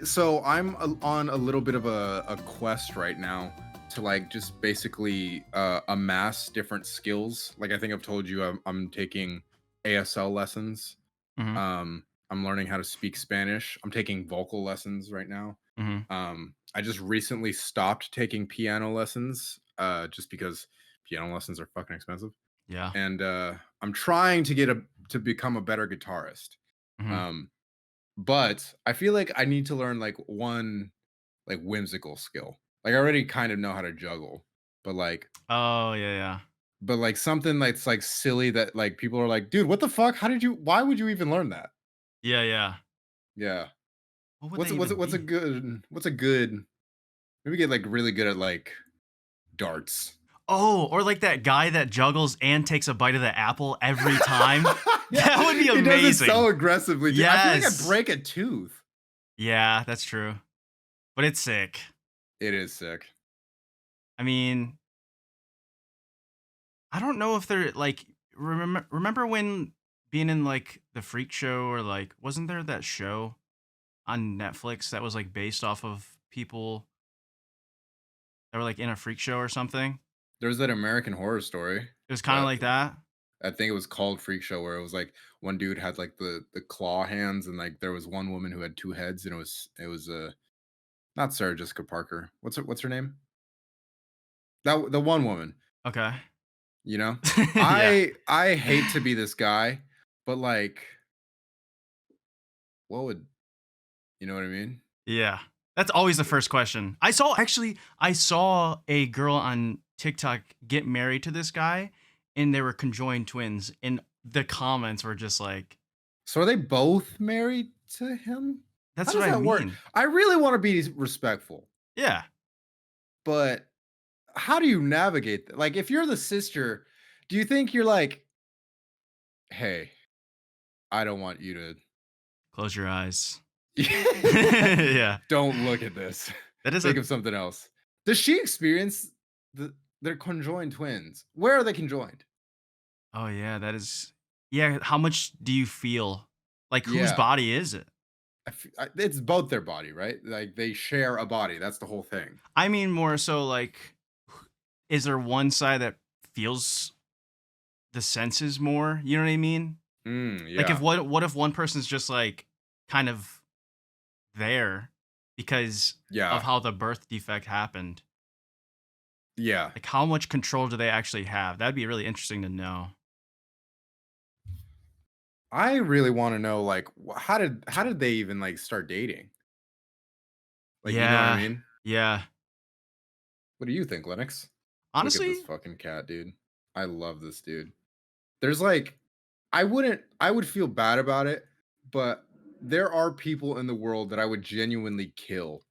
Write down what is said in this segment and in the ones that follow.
So on a little bit of a quest right now to like just basically amass different skills. Like I think I've told you, I'm taking ASL lessons. Mhm, I'm learning how to speak Spanish. I'm taking vocal lessons right now. mhm. I just recently stopped taking piano lessons just because piano lessons are fucking expensive. Yeah. And I'm trying to to become a better guitarist. Mhm. Um, but I feel like I need to learn like one like whimsical skill. Like I already kind of know how to juggle, but like Oh, yeah, yeah. something that's like silly that like people are like, dude, what the fuck? How did you why would you even learn that? Yeah, yeah. Yeah. What would they even What's a be? good maybe get like really good at like darts. Oh, or like that guy that juggles and takes a bite of the apple every time? Yeah, That would be he does it so amazing. aggressively too. I feel like I'd Yes. break a tooth. Yeah, that's true. But it's sick. It is sick. I mean, I don't know if they're like remember when being in like the freak show or like wasn't there that show on Netflix that was like based off of people that were like in a freak show or something? There's that American Horror Story It was kind of that like that. I think it was called Freak Show, where it was like one dude had like the claw hands, and like there was one woman who had two heads, and it was not Sarah Jessica Parker. What's her name? That the one woman, Okay. you know. Yeah. I hate to be this guy, but like, what would you know what I mean? Yeah. That's always the first question. I saw a girl on TikTok get married to this guy and they were conjoined twins and the comments were just like, So are they both married to him? How that's what does I that work? mean. I really want to be respectful, Yeah. but how do you navigate that? Like, if you're the sister, do you think you're like, hey, I don't want you to Close your eyes. Yeah. don't look at this. That is Think a of something else. Does she experience they're conjoined twins? Where are they conjoined? Oh yeah, that is yeah, how much do you feel? Like whose Yeah, body is it? it's both their body, right? Like they share a body. That's the whole thing. I mean more so like is there one side that feels the senses more? You know what I mean? Like, if Yeah, what if one person's just, like, kind of there because of yeah, how the birth defect happened? yeah. Like, how much control do they actually have? That'd be really interesting to know. I really want to know, like, how did they even like start dating? Like, you know what I Yeah. mean? Yeah. What do you think, Lennox? Look at this Honestly, fucking cat, dude. I love this dude. There's like I would feel bad about it, but there are people in the world that I would genuinely kill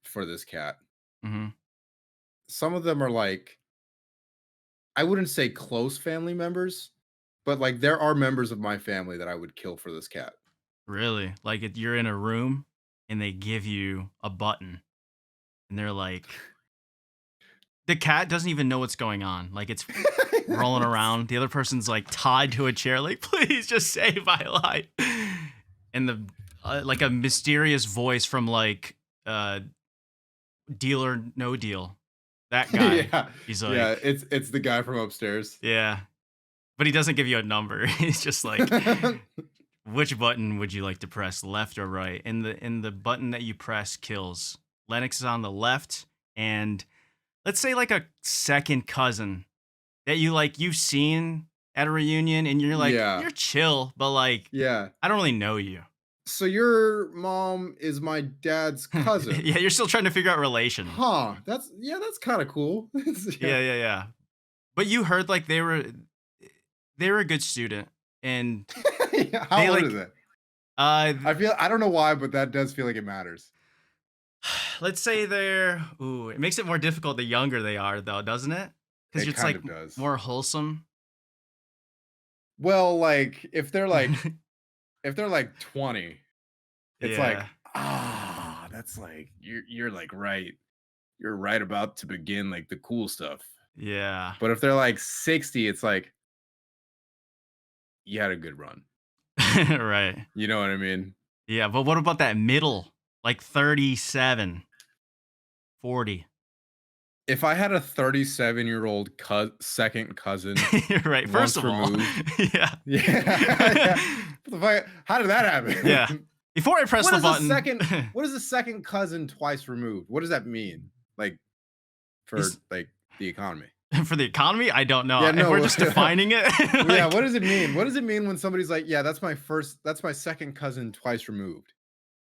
for this cat. mhm, Some of them are like I wouldn't say close family members, but like there are members of my family that I would kill for this cat. really, like, if you're in a room and they give you a button and they're like the cat doesn't even know what's going on, like, it's rolling Yes. around, the other person's, like, tied to a chair, like, "Please just save my life." And like, a mysterious voice from, like, uh Deal or No Deal. That guy. Yeah. He's Yeah, like, it's the guy from upstairs. yeah, but he doesn't give you a number. He's just like, which button would you like to press, left or right? And the button that you press kills. Lennox is on the left, and let's say like a second cousin that you've seen at a reunion, and you're like, Yeah. you're chill, but like, Yeah. I don't really know you. So your mom is my dad's cousin. Yeah, you're still trying to figure out relation. Huh. That's kind of cool. Yeah. Yeah, yeah, yeah. But you heard like they were a good student, and Yeah, how they old is like it? uh I don't know why, but that does feel like it matters. let's say they're ooh, it makes it more difficult the younger they are though, doesn't it? Because It it's kind like of does. more wholesome. Well, like if they're like 20, it's like, Yeah. that's like you're like you're right about to begin like the cool stuff. Yeah. But if they're like 60, it's like you had a good run. Right. You know what I mean? Yeah, but what about that middle? Like 37, 40. If I had a 37-year-old second cousin Right. First once of all, removed, yeah. yeah, yeah. What the fuck? How did that Yeah. happen? Before I press What the is a button, second? What is a second cousin twice removed? What does that mean? Like is for like the economy? for the economy, I don't know. Yeah, If we're no. just defining it, Yeah, like what does it mean? What does it mean when somebody's like, "Yeah, that's my second cousin twice removed."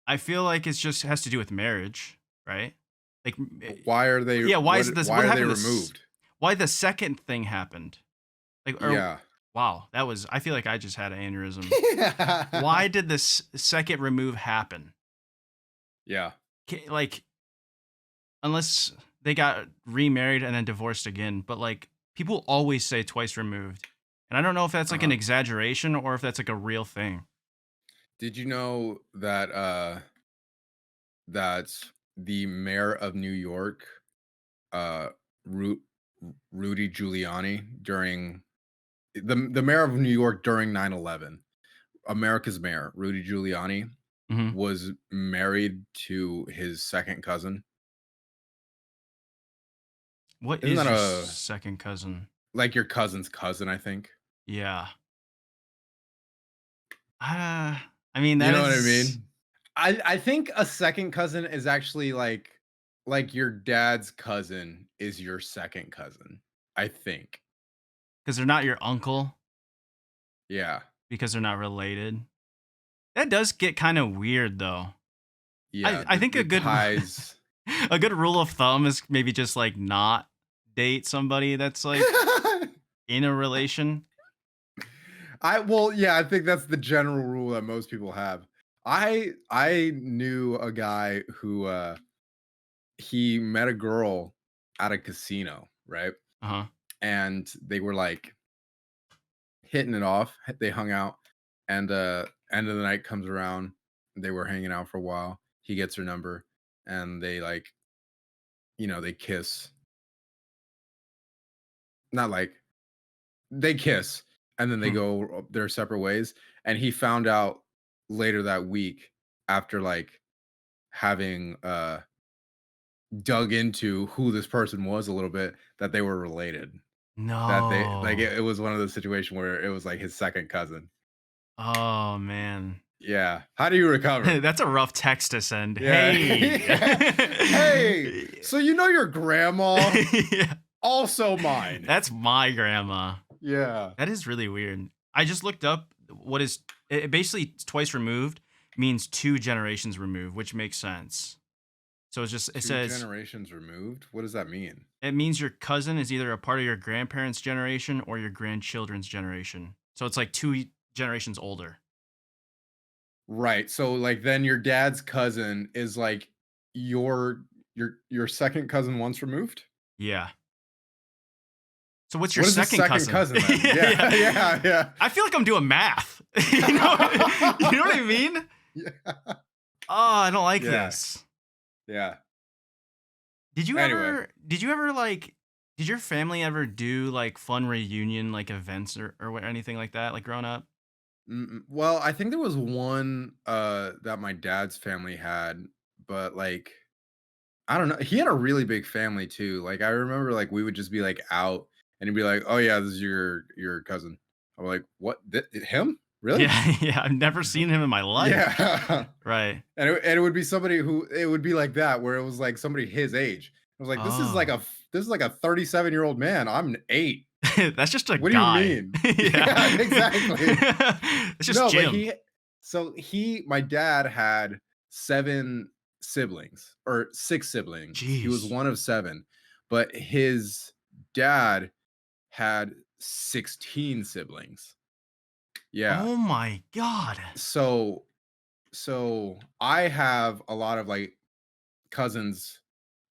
I feel like it's just has to do with marriage, right? Like, But why are they yeah. Why is this? why What are they happened? This? removed? Why the second thing happened? Like, or Yeah. wow, that was. I feel like I just had an aneurysm. Yeah. Why did this second remove happen? Yeah. Like, unless they got remarried and then divorced again, but like people always say twice removed, and I don't know if that's like an Uh-huh. exaggeration or if that's like a real thing. Did you know that that the mayor of New York, uh Ru- Rudy Giuliani during the mayor of New York during 9/11, America's mayor, Rudy Giuliani, Hmm. was married to his second cousin. What Isn't is that your a second cousin? like your cousin's cousin, I think? Yeah. I mean You that know what I is mean? I think a second cousin is actually like your dad's cousin is your second cousin, I think. because they're not your uncle Yeah. because they're not related. That does get kind of weird though. I Yeah, I think the ties. a good rule of thumb is maybe just like not date somebody that's like in a relation. Yeah, I think that's the general rule that most people have. I knew a guy who he met a girl at a casino, right? Uh huh. And they were like hitting it off. They hung out and end of the night comes around. They were hanging out for a while. He gets her number and they like, they kiss. Not like they kiss and then they go their separate ways. And he found out later that week after like having dug into who this person was a little bit that they were related. That they like No. it was one of those situations where it was like his second cousin. Oh man. Yeah. How do you recover? That's a rough text to send. Yeah. Hey. Hey, so you know your grandma? Yeah. Also mine. That's my grandma. Yeah. That is really weird. I just looked up what is it basically twice removed means two generations removed, which makes sense. So it 2 says generations removed? What does that mean? it means your cousin is either a part of your grandparents' generation or your grandchildren's generation. So it's like two generations older. Right. So like then your dad's cousin is like your your second cousin once removed? Yeah. So what's your What is the second second cousin? cousin then? Yeah. Yeah, yeah, yeah. I feel like I'm doing math. You know what I mean? Yeah. Oh, I don't like Yeah. this. Yeah. Did you Anyway, ever did you ever like did your family ever do like fun reunion like events or anything like that like growing up? well, I think there was one that my dad's family had, but like I don't know. He had a really big family too. Like I remember like we would just be like out and he'd be like, "Oh yeah, this is your cousin." I'm like, "What? Him? Really?" Yeah, yeah, I've never seen him in my life. Yeah. Right. And it would be somebody who it would be like that where it was like somebody his age. I was like, Oh. this is like a 37-year-old man. I'm 8. That's just a What do you guy. mean?" Yeah. Yeah, exactly. It's just No, but Jim. my dad had 7 siblings or 6 siblings. He was Jeez. one of 7, but his dad had 16 siblings. Yeah. Oh my god. So I have a lot of like cousins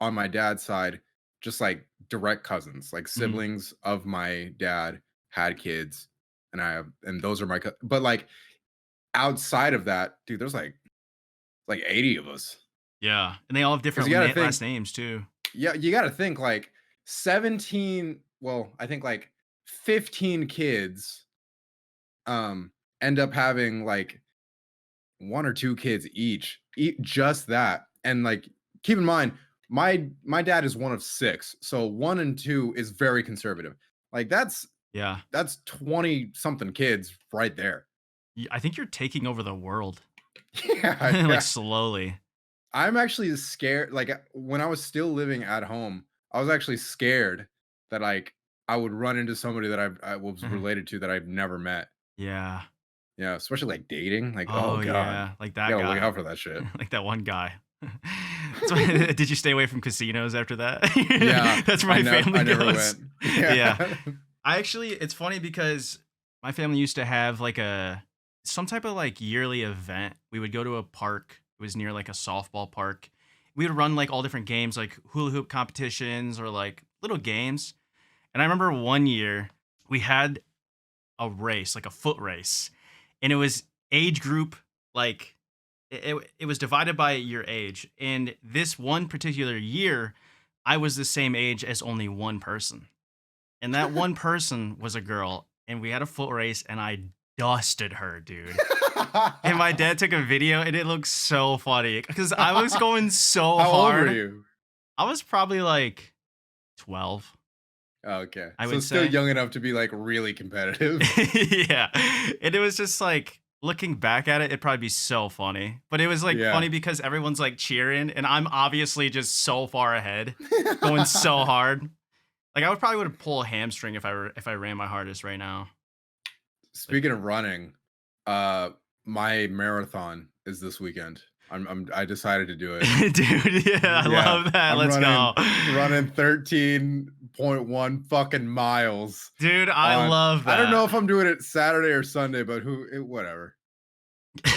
on my dad's side, just like direct cousins, like Mhm. siblings of my dad had kids, and those are but like outside of that, dude, there's like 80 of us. Yeah, and they all have Because different you got to last think, names too. yeah, you got to think like 17. Well, I think like 15 kids um end up having like 1 or 2 kids each, eat just that, and, like, keep in mind, my dad is one of 6, so 1 and 2 is very conservative. Like, Yeah. that's 20 something kids right there. I think you're taking over the world, Yeah, like, yeah. slowly. I'm actually scared, like, when I was still living at home, I was actually scared that, like, I would run into somebody that I was related to that I've never met. Yeah. Yeah, especially, like, dating, like, oh Oh, god. yeah, like You that gotta look guy. out for that shit. Like that one guy. So, did you stay away from casinos after that? Yeah, That's where my I family never goes. went. Yeah. Yeah. I actually it's funny because my family used to have, like, some type of, like, yearly event. We would go to a park. It was near, like, a softball park. We would run, like, all different games, like hula hoop competitions or, like, little games. And I remember one year we had a race, like a foot race, and it was age group, like, it was divided by your age. And this one particular year, I was the same age as only one person. And that one person was a girl, and we had a foot race, and I dusted her, dude. And my dad took a video, and it looked so funny because I was going so How old were hard. you? I was probably like 12, Oh, okay. I So would still say. young enough to be, like, really competitive. Yeah. And it was just like looking back at it, it'd probably be so funny. But it was like Yeah. funny because everyone's like cheering, and I'm obviously just so far ahead, going so hard. Like I would probably would pull a hamstring if I ran my hardest right now. But Speaking of running, uh, my marathon is this weekend. I decided to do it. dude, yeah, I Yeah, love that. I'm Let's go. running 13.1 fucking miles Dude, I on love I don't that. know if I'm doing it Saturday or Sunday, but whatever.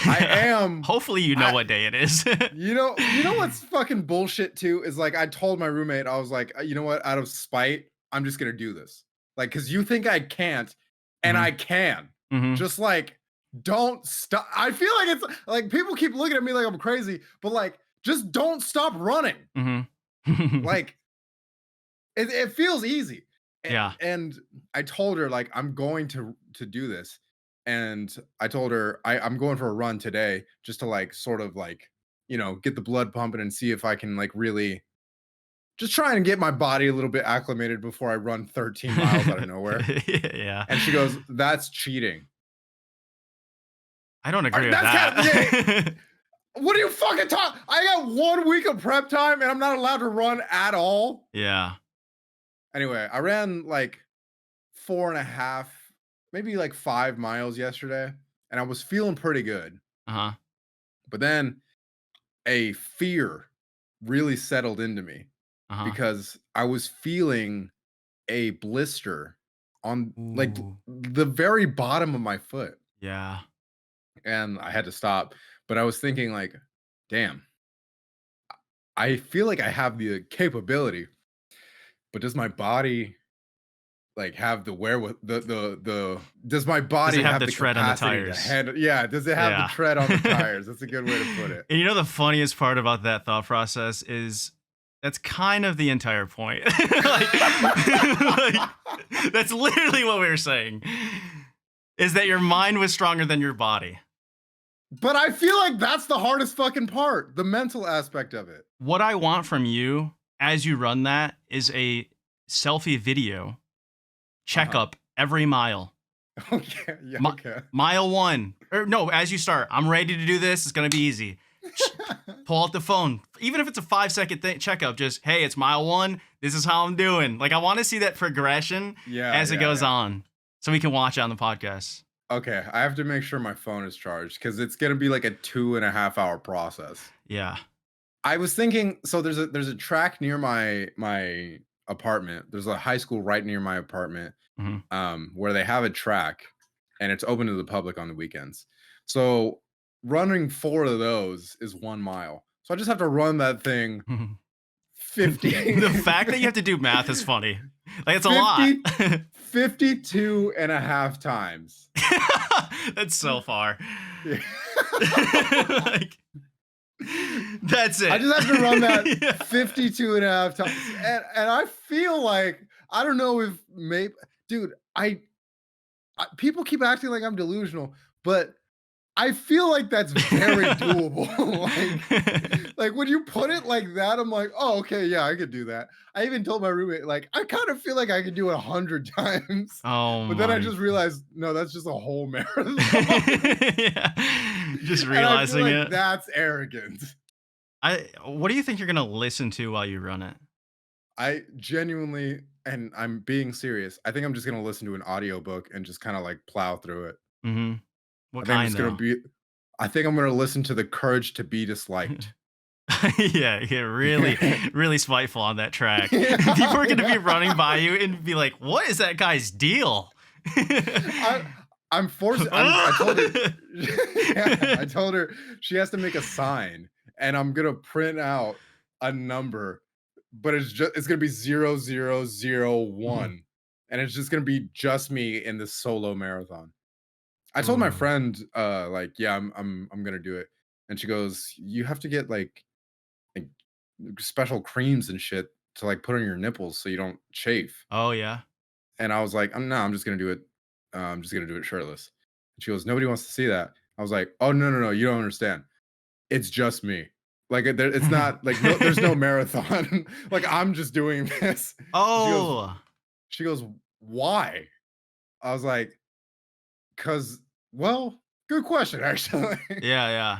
I am Hopefully you know I what day it is. you know what's fucking bullshit too is like I told my roommate, I was like, you know what, out of spite, I'm just gonna do this. Like, cause you think I can't, and hmm I can. hmm Just like, don't stop. I feel like it's like people keep looking at me like I'm crazy, but like, just don't stop running. hmm Like, it feels easy. yeah. And I told her like I'm going to do this. And I told her I'm going for a run today just to like sort of like, get the blood pumping and see if I can like really just try and get my body a little bit acclimated before I run 13 miles out of nowhere. yeah. And she goes, "That's cheating." I don't agree with That's kind of yeah. that. What are you fucking talking? I got 1 week of prep time and I'm not allowed to run at all. yeah. Anyway, I ran like 4.5, maybe like 5 miles yesterday, and I was feeling pretty good. Uh-huh. But then a fear really settled into me Uh-huh. because I was feeling a blister on like Ooh. the very bottom of my foot, Yeah. and I had to stop. But I was thinking, like, damn, I feel like I have the capability, but does my body like have the wherewith the does my Does body it have have the the tread on the capacity to tires? handle, yeah, does it have the Yeah. tread on the tires? That's a good way to put it. And you know the funniest part about that thought process is that's kind of the entire point. like, that's literally what we were saying. Is that your mind was stronger than your body. But I feel like that's the hardest fucking part, the mental aspect of it. What I want from you as you run that is a selfie video Uh-huh. checkup every mile. Okay, yeah, Mi- okay. Mile one. Or no, as you start, I'm ready to do this. It's going to be easy. Pull out the phone. Even if it's a 5-second checkup, just, hey, it's mile one. This is how I'm doing. Like, I want to see that progression Yeah, as it yeah, goes yeah. on so we can watch it on the podcast. Okay, I have to make sure my phone is charged because it's gonna be like a 2.5 hour process. Yeah. I was thinking, so there's a track near my apartment. There's a high school right near my apartment, hmm where they have a track, and it's open to the public on the weekends. So running 4 of those is 1 mile. So I just have to run that thing 50, The fact that you have to do math is funny. Like, it's a lot. 50, 52 and a half times. That's so far. Yeah. Like, that's it. I just have to run that Yeah. 52 and a half times. And I feel like, I don't know if maybe, dude, people keep acting like I'm delusional, but I feel like that's very doable. Like when you put it like that, I'm like, oh, okay, yeah, I could do that. I even told my roommate, like, I kind of feel like I could do it 100 times, Oh but then I my. just realized, no, that's just a whole marathon, Yeah. Just and I feel realizing like it. that's arrogant. What do you think you're gonna listen to while you run it? I genuinely, and I'm being serious. I think I'm just gonna listen to an audiobook and just kind of like plow through it. Mhm. What I think I'm kind just gonna though? be. I think I'm gonna listen to the Courage to Be Disliked. Yeah, really, really spiteful on that track. People are gonna Yeah. be running by you and be like, "What is that guy's deal?" I I'm forced I told her yeah, I told her she has to make a sign, and I'm gonna print out a number, but it's gonna be 0001, and it's just gonna be just me in this solo marathon. I told my Ooh. friend, like, "Yeah, I'm gonna do it," and she goes, "You have to get, like, special creams and shit to, like, put on your nipples so you don't chafe." Oh yeah. And I was like, no, I'm just gonna do it. I'm just gonna do it shirtless." And she goes, "Nobody wants to see that." I was like, "Oh, no, no, no, you don't understand. It's just me. Like it's not like no, there's no marathon. Like I'm just doing this." And Oh. she goes, "Why?" I was like, "Cause, well, good question, actually." Yeah, yeah.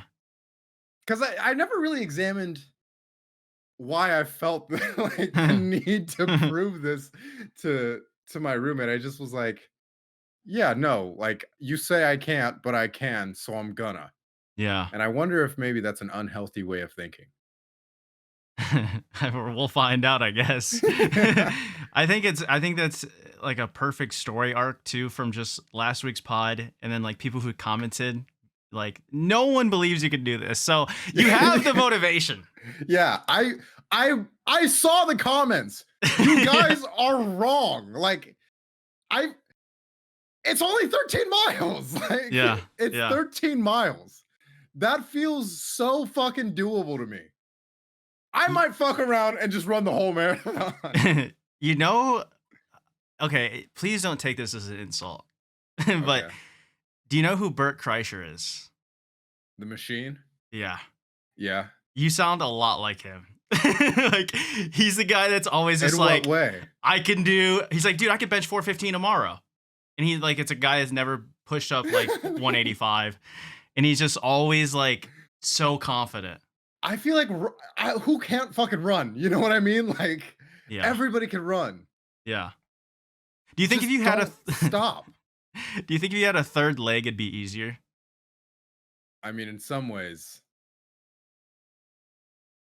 Because I never really examined why I felt like the need to prove this to my roommate. I just was like, yeah, no, like you say I can't, but I can, so I'm gonna. Yeah. And I wonder if maybe that's an unhealthy way of thinking. We'll find out, I guess. I think that's like a perfect story arc too from just last week's pod and then like people who commented like no one believes you can do this. So you have the motivation. Yeah, I saw the comments. You Yeah. guys are wrong. Like I it's only 13 miles. Like Yeah. it's Yeah. 13 miles. That feels so fucking doable to me. I might fuck around and just run the whole marathon. You know, okay, please don't take this as an insult. But Okay. do you know who Bert Kreischer is? The machine? Yeah. Yeah. You sound a lot like him. Like he's the guy that's always just In what like, way? I can do. He's like, dude, I could bench 415 tomorrow, and he like, it's a guy that's never pushed up like 185, and he's just always like so confident. I feel like who can't fucking run? You know what I mean? Like Yeah, everybody can run. yeah. Do you think if Just you had a, don't stop. do you think if you had a third leg, it'd be easier? I mean, in some ways,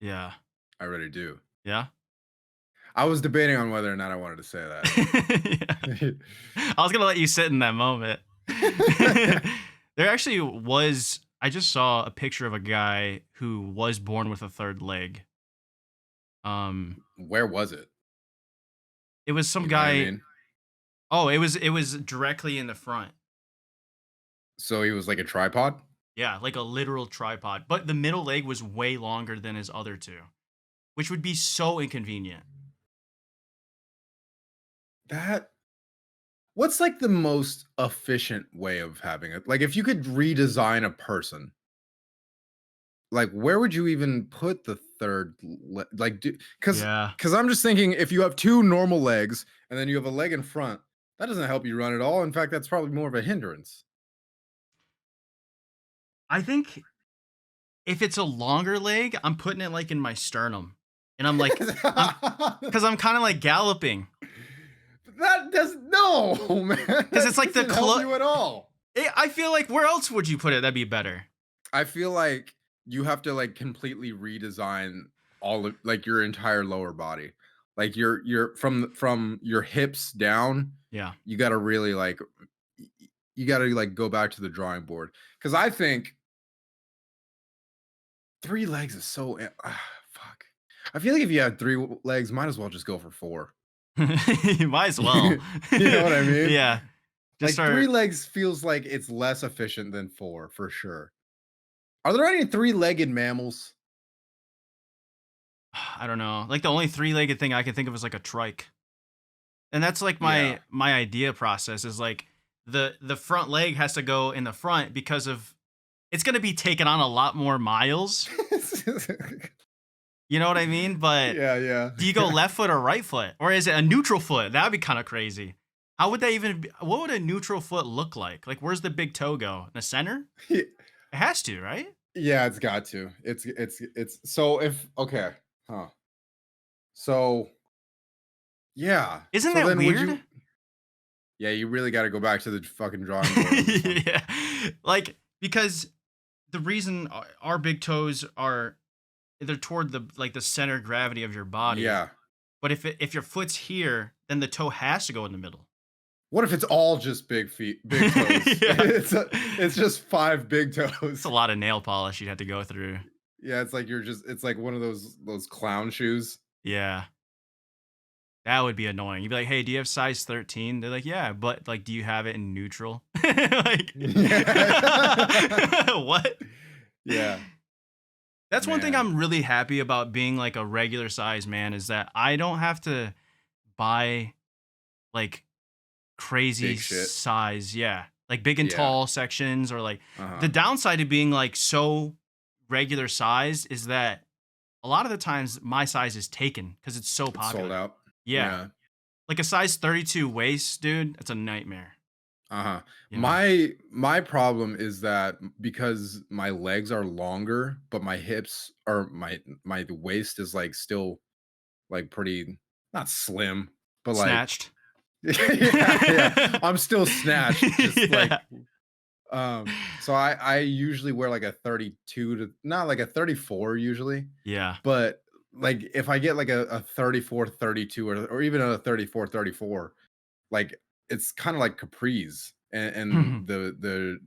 Yeah, I really do. yeah. I was debating on whether or not I wanted to say Yeah. that. I was gonna let you sit in that moment. There actually was. I just saw a picture of a guy who was born with a third leg. Where was it? It was some You know what I guy. mean? Oh, it was directly in the front. So he was like a tripod? Yeah, like a literal tripod. But the middle leg was way longer than his other two, which would be so inconvenient. That what's like the most efficient way of having it? Like if you could redesign a person, like where would you even put the like cuz Yeah. cuz I'm just thinking if you have two normal legs and then you have a leg in front, that doesn't help you run at all. In fact, that's probably more of a hindrance. I think if it's a longer leg, I'm putting it like in my sternum. And I'm like, I'm because I'm kind of like galloping. That does no, man. Because That it's like the doesn't help you at all. I feel like where else would you put it? That'd be better. I feel like you have to like completely redesign all of like your entire lower body. Like your from your hips down, Yeah. you got to really like you got to like go back to the drawing board cuz I think three legs is so fuck. I feel like if you had three legs, might as well just go for four. You might as well. You know what I mean? Yeah. Just Like three start. legs feels like it's less efficient than four for sure. Are there any three-legged mammals? I don't know. Like the only three-legged thing I can think of is like a trike. And that's like Yeah. my idea process is like the front leg has to go in the front because of it's gonna be taking on a lot more miles. You know what I mean? But Yeah, yeah, do you go yeah. left foot or right foot? Or is it a neutral foot? That'd be kind of crazy. How would that even be, what would a neutral foot look like? Like where's the big toe go? In the center? It has to, right? Yeah, it's got to. It's so if okay, huh. So yeah. Isn't So that then would weird? you yeah, you really gotta go back to the fucking drawing board on this one. Yeah. Like because the reason our big toes are they're toward the like the center of gravity of your body. Yeah. But if your foot's here, then the toe has to go in the middle. What if it's all just big feet, big toes? Yeah. It's just 5 big It's a toes. lot of nail polish you'd have to go through. Yeah, it's like you're just it's like one of those clown shoes. Yeah. That would be annoying. You'd be like, "Hey, do you have size 13?" They're like, "Yeah, but like, do you have it in neutral?" Like, Yeah. what? Yeah, That's one thing man. I'm really happy about being like a regular size man is that I don't have to buy like crazy Big shit. size, yeah, like big and Yeah. tall sections or like Uh-huh. the downside of being like so regular size is that a lot of the times my size is taken because it's so It's sold popular. out. Yeah, Yeah. like a size 32 waist, dude. It's a nightmare. Uh-huh. You know. My problem is that because my legs are longer, but my hips or my waist is like still like pretty not slim, but like Snatched. yeah, yeah. I'm still snatched, just like Yeah. so I usually wear like a 32 to not like a 34 usually, Yeah. but like if I get like a 34, 32 or even a 34, 34, like it's kind of like capris and the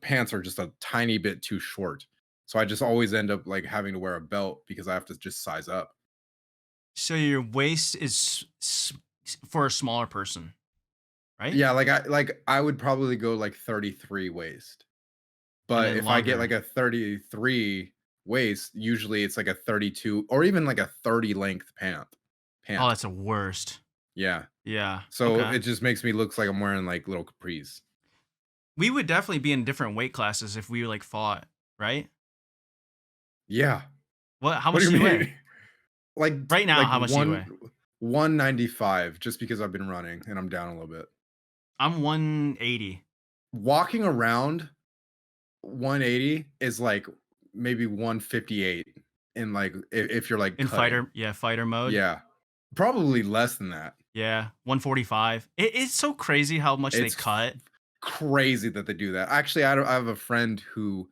pants are just a tiny bit too short. So I just always end up like having to wear a belt because I have to just size up. So your waist is for a smaller person, right? Yeah, like I would probably go like 33 waist. And But then if I get longer. like a 33 waist, usually it's like a 32 or even like a 30 length Oh, pant. that's the worst. Yeah. Yeah. So Okay. it just makes me look like I'm wearing like little capris. We would definitely be in different weight classes if we like fought, right? Yeah. What? How What do much you do you mean? weigh Like right now? like How much do you weigh? 195 just because I've been running and I'm down a little bit. I'm 180 Walking around 180 is like maybe 158 in like if you're like in cutting. fighter. Yeah, fighter mode. Yeah. Probably less than that. Yeah, 145. It's so crazy how much they It's cut. crazy that they do that. Actually, I have a friend who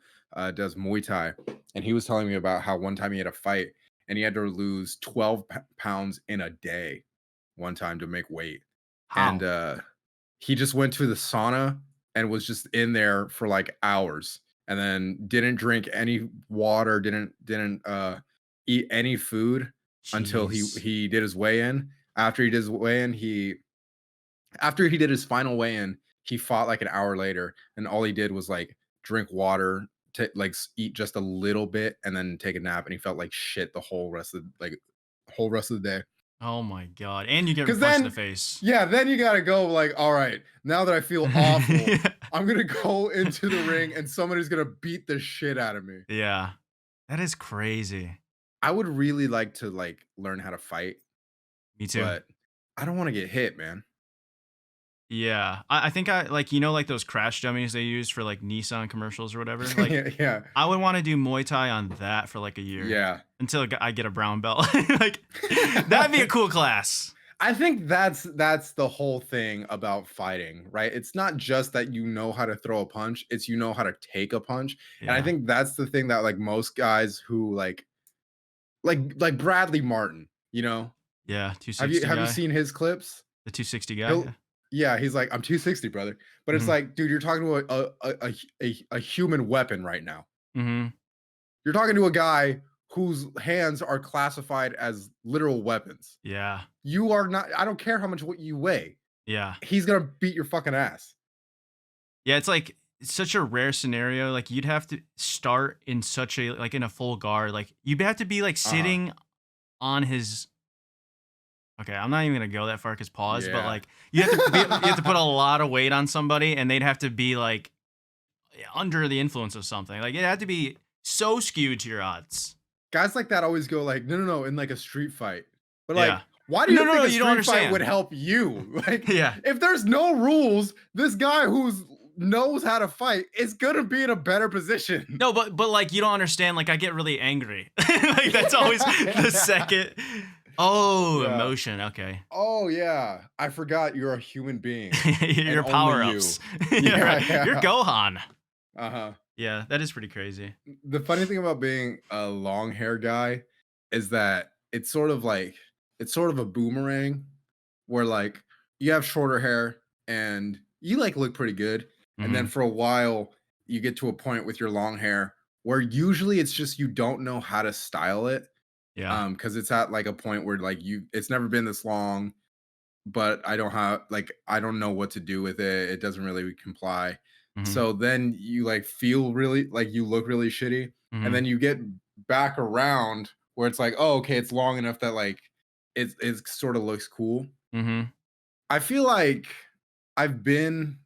does Muay Thai, and he was telling me about how one time he had a fight and he had to lose 12 pounds in a day one time to make weight. And How? he just went to the sauna and was just in there for like hours and then didn't drink any water, didn't eat any food until Jeez. he did his weigh in. After he did his weigh in, after he did his final weigh-in, he fought like an hour later, and all he did was like drink water, eat just a little bit, and then take a nap. And he felt like shit the whole rest of the day. Oh my god. And you get Because punched in the then, face. yeah, then you gotta go like, all right, now that I feel awful, I'm gonna go into the ring and somebody's gonna beat the shit out of me. Yeah. That is crazy. I would really like to like learn how to fight, Me too. but I don't want to get hit, man. Yeah. I think I like, like those crash dummies they use for like Nissan commercials or whatever. Like, Yeah, yeah, I would want to do Muay Thai on that for like a year yeah. until I get a brown belt. Like, that'd be a cool class. I think that's the whole thing about fighting, right? It's not just that you know how to throw a punch, it's you know how to take a punch. And I Yeah. think that's the thing that like most guys who like Bradley Martin, you know? Yeah. Have you 260 have you guy. seen his clips? The 260 guy. He'll Yeah. yeah, he's like, I'm 260, brother. But it's Hmm. like, dude, you're talking to a human weapon right now. Hmm. You're talking to a guy whose hands are classified as literal weapons. Yeah. You are not, I don't care how much what you weigh. Yeah. He's gonna beat your fucking ass. Yeah. It's such a rare scenario. Like, you'd have to start in such a, like, in a full guard. Like, you'd have to be like Uh-huh. sitting on his. Okay, I'm not even gonna go that far because pause, but Yeah. like you have to put a lot of weight on somebody, and they'd have to be like under the influence of something. Like, it had to be so skewed to your odds. Guys like that always go like, "No, no, no," in like a street fight. But Yeah. like, why do No, you no, think no, a you don't street fight would understand. help you? Like, Yeah. if there's no rules, this guy who's knows how to fight is gonna be in a better position. No, but like, you don't understand, like, I get really angry. Like, that's always the second. Oh, Yeah. emotion, okay. Oh yeah. I forgot you're a human being and Your only you. power-ups. Yeah, Yeah, right. You're yeah. Gohan. Uh-huh. Yeah, that is pretty crazy. The funny thing about being a long hair guy is that it's sort of a boomerang where like you have shorter hair and you like look pretty good, and then Mhm. for a while you get to a point with your long hair where usually it's just you don't know how to style it, Yeah. because it's at like a point where like you it's never been this long, but I don't know what to do with it. It doesn't really comply. Mhm. So then you like feel really like you look really shitty. And Mhm. then you get back around where it's like, oh, okay, it's long enough that like it sort of looks cool. Mhm. I feel like I've been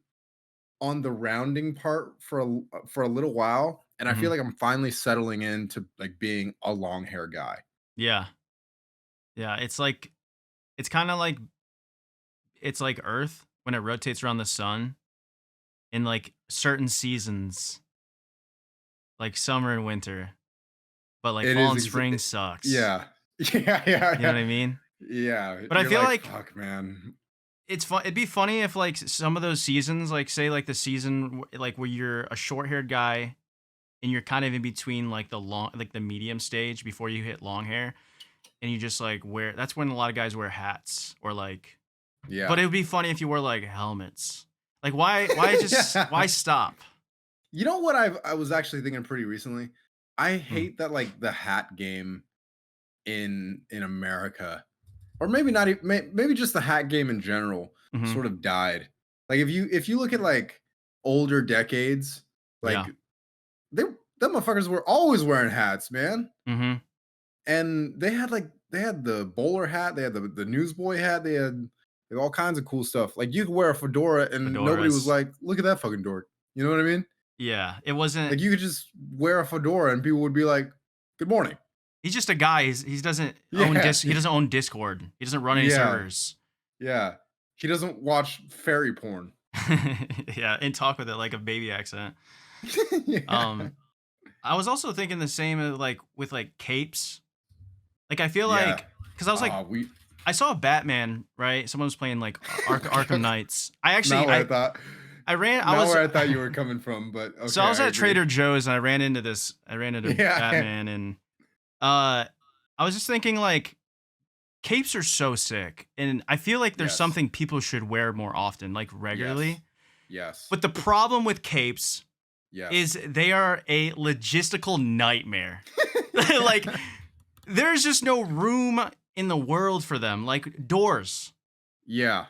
on the rounding part for a little while, and I feel Mhm. like I'm finally settling into like being a long hair guy. Yeah. Yeah, it's kinda like it's like Earth when it rotates around the sun in, like, certain seasons, like summer and winter, but, like, It fall is and spring sucks. yeah. Yeah, yeah, You know what yeah. I mean? Yeah, But I you're feel like, like "Fuck, man." it's fun. It'd be funny if like some of those seasons, like say like the season like where you're a short haired guy and you're kind of in between like the long, like the medium stage before you hit long hair, and you just like wear. That's when a lot of guys wear hats or like. But Yeah. it would be funny if you wore like helmets. Like why just why Yeah. stop? You know what I was actually thinking pretty recently? I Hmm. hate that, like, the hat game in America, or maybe not maybe just the hat game in general Mm-hmm. sort of died. Like, if you look at, like, older decades, like, Yeah. they them motherfuckers were always wearing hats, man. Mm-hmm. And they had the bowler hat, they had the newsboy hat, they had all kinds of cool stuff. Like, you could wear a fedora and nobody was Fedoras. like, "Look at that fucking dork." You know what I mean? Yeah. It wasn't. Like, you could just wear a fedora and people would be like, "Good morning." He's just a guy. He doesn't own Yeah. He doesn't own Discord. He doesn't run any Yeah. servers. Yeah. He doesn't watch fairy porn. Yeah, and talk with it like a baby accent. Yeah. Um, I was also thinking the same like with like capes. Like I feel Yeah. like because I was like We I saw a Batman, right? Someone was playing like Arkham Knights. I actually not where I thought I ran I not was where I thought you were coming from, but so okay, I I was at agree. Trader Joe's and I ran into Yeah. Batman and uh I was just thinking like capes are so sick and I feel like there's Yes. something people should wear more often, like Yes. regularly. Yes. But the problem with capes Yes. is they are a logistical nightmare. Like there's just no room in the world for them. Like doors. Yeah.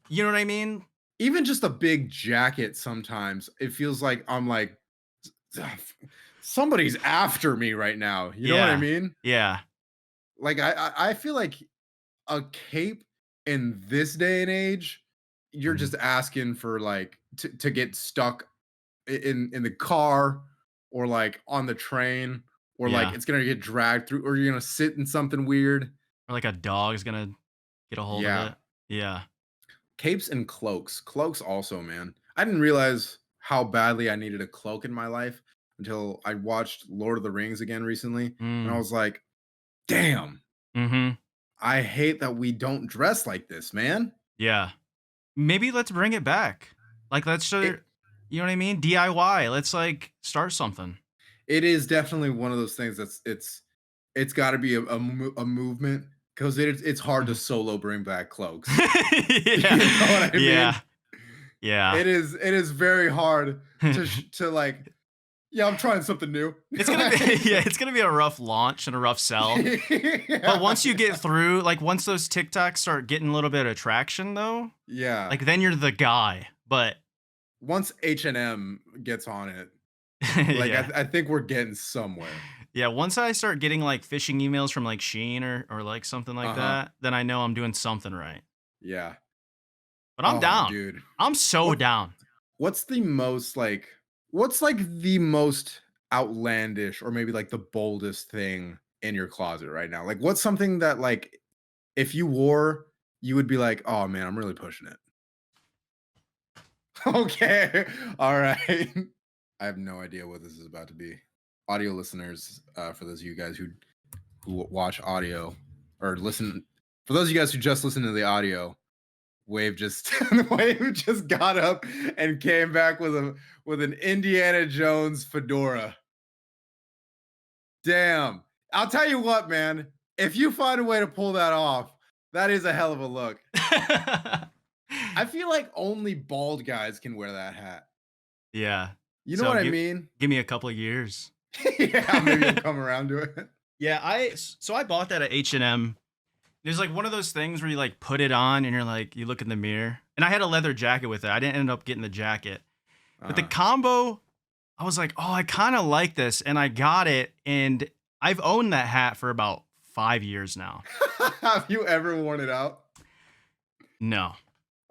You know what I mean? Even just a big jacket sometimes, it feels like I'm like, somebody's after me right now. You know what I Yeah. mean? Yeah. Like I feel like a cape in this day and age, you're Mhm. just asking for like to get stuck in the car, or like on the train, or like Yeah. it's gonna get dragged through, or you're gonna sit in something weird. Or like a dog's gonna get a hold of Yeah. it. Yeah. Capes and cloaks. Cloaks also, man. I didn't realize how badly I needed a cloak in my life until I watched Lord of the Rings again recently, and I Mm. was like, "Damn, Mhm. I hate that we don't dress like this, man." Yeah. Maybe let's bring it back. Like let's show It you know what I mean? DIY. Let's like start something. it is definitely one of those things it's got to be a movement, because it's hard to Mhm. solo bring back cloaks. You know Yeah. what I mean? Yeah. Yeah. It is very hard to like, yeah, I'm trying something new. It's gonna be Like, yeah, it's gonna be a rough launch and a rough sell. But yeah. once you get through, like once those TikToks start getting a little bit of traction though, Yeah. like then you're the guy. But Once H&M gets on it, like yeah. I think we're getting somewhere. Yeah, once I start getting like phishing emails from like Shein or like something like Uh-huh. that, then I know I'm doing something right. Yeah. But I'm Oh, down. dude. I'm so What down. what's the most like what's like the most outlandish or maybe like the boldest thing in your closet right now? Like what's something that like if you wore, you would be like, "Oh man, I'm really pushing it." Okay. All right. I have no idea what this is about to be. Audio listeners, for those of you guys who watch audio or listen, for those of you guys who just listen to the audio, Wave just Wave just got up and came back with an Indiana Jones fedora. Damn. I'll tell you what, man. If you find a way to pull that off, that is a hell of a look. I feel like only bald guys can wear that hat. Yeah. You know So what I mean? give me a couple of years. Yeah, maybe you'll come around to it. Yeah, I bought that at H&M. There's like one of those things where you like put it on and you're like you look in the mirror. And I had a leather jacket with it. I didn't end up getting the jacket. But the Uh-huh. combo, I was like, "Oh, I kind of like this." And I got it and I've owned that hat for about 5 years now. Have you ever worn it out? No.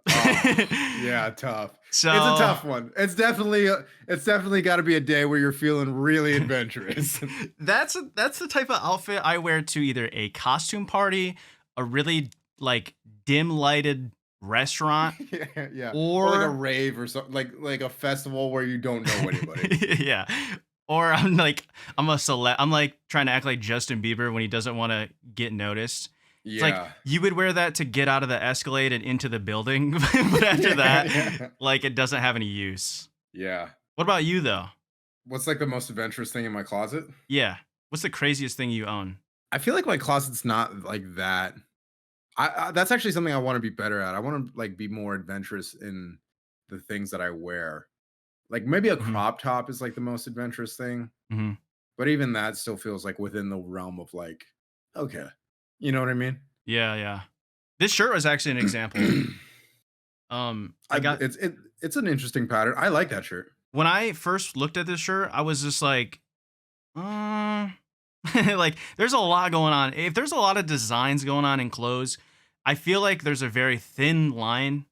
Oh, yeah, tough. It's a So tough one. It's definitely got to be a day where you're feeling really adventurous. that's the type of outfit I wear to either a costume party, a really like dim lighted restaurant, Yeah, yeah. Or like a or rave or something, like a festival where you don't know anybody. yeah, or I'm a celeb. I'm like trying to act like Justin Bieber when he doesn't want to get noticed. It's like Yeah. you would wear that to get out of the Escalade and into the building, but after Yeah, that, yeah. like it doesn't have any use. Yeah. What about you though? What's like the most adventurous thing in my closet? Yeah, what's the craziest thing you own? I feel like my closet's not like that. I that's actually something I want to be better at. I want to like be more adventurous in the things that I wear. Like maybe a Hmm. crop top is like the most adventurous thing, Hmm. but even that still feels like within the realm of like, okay, you know what I mean? Yeah, yeah. This shirt was actually an example. I got It's an interesting pattern. I like that shirt. when I first looked at this shirt, I was just like, uh, like there's a lot going on. If there's a lot of designs going on in clothes, I feel like there's a very thin line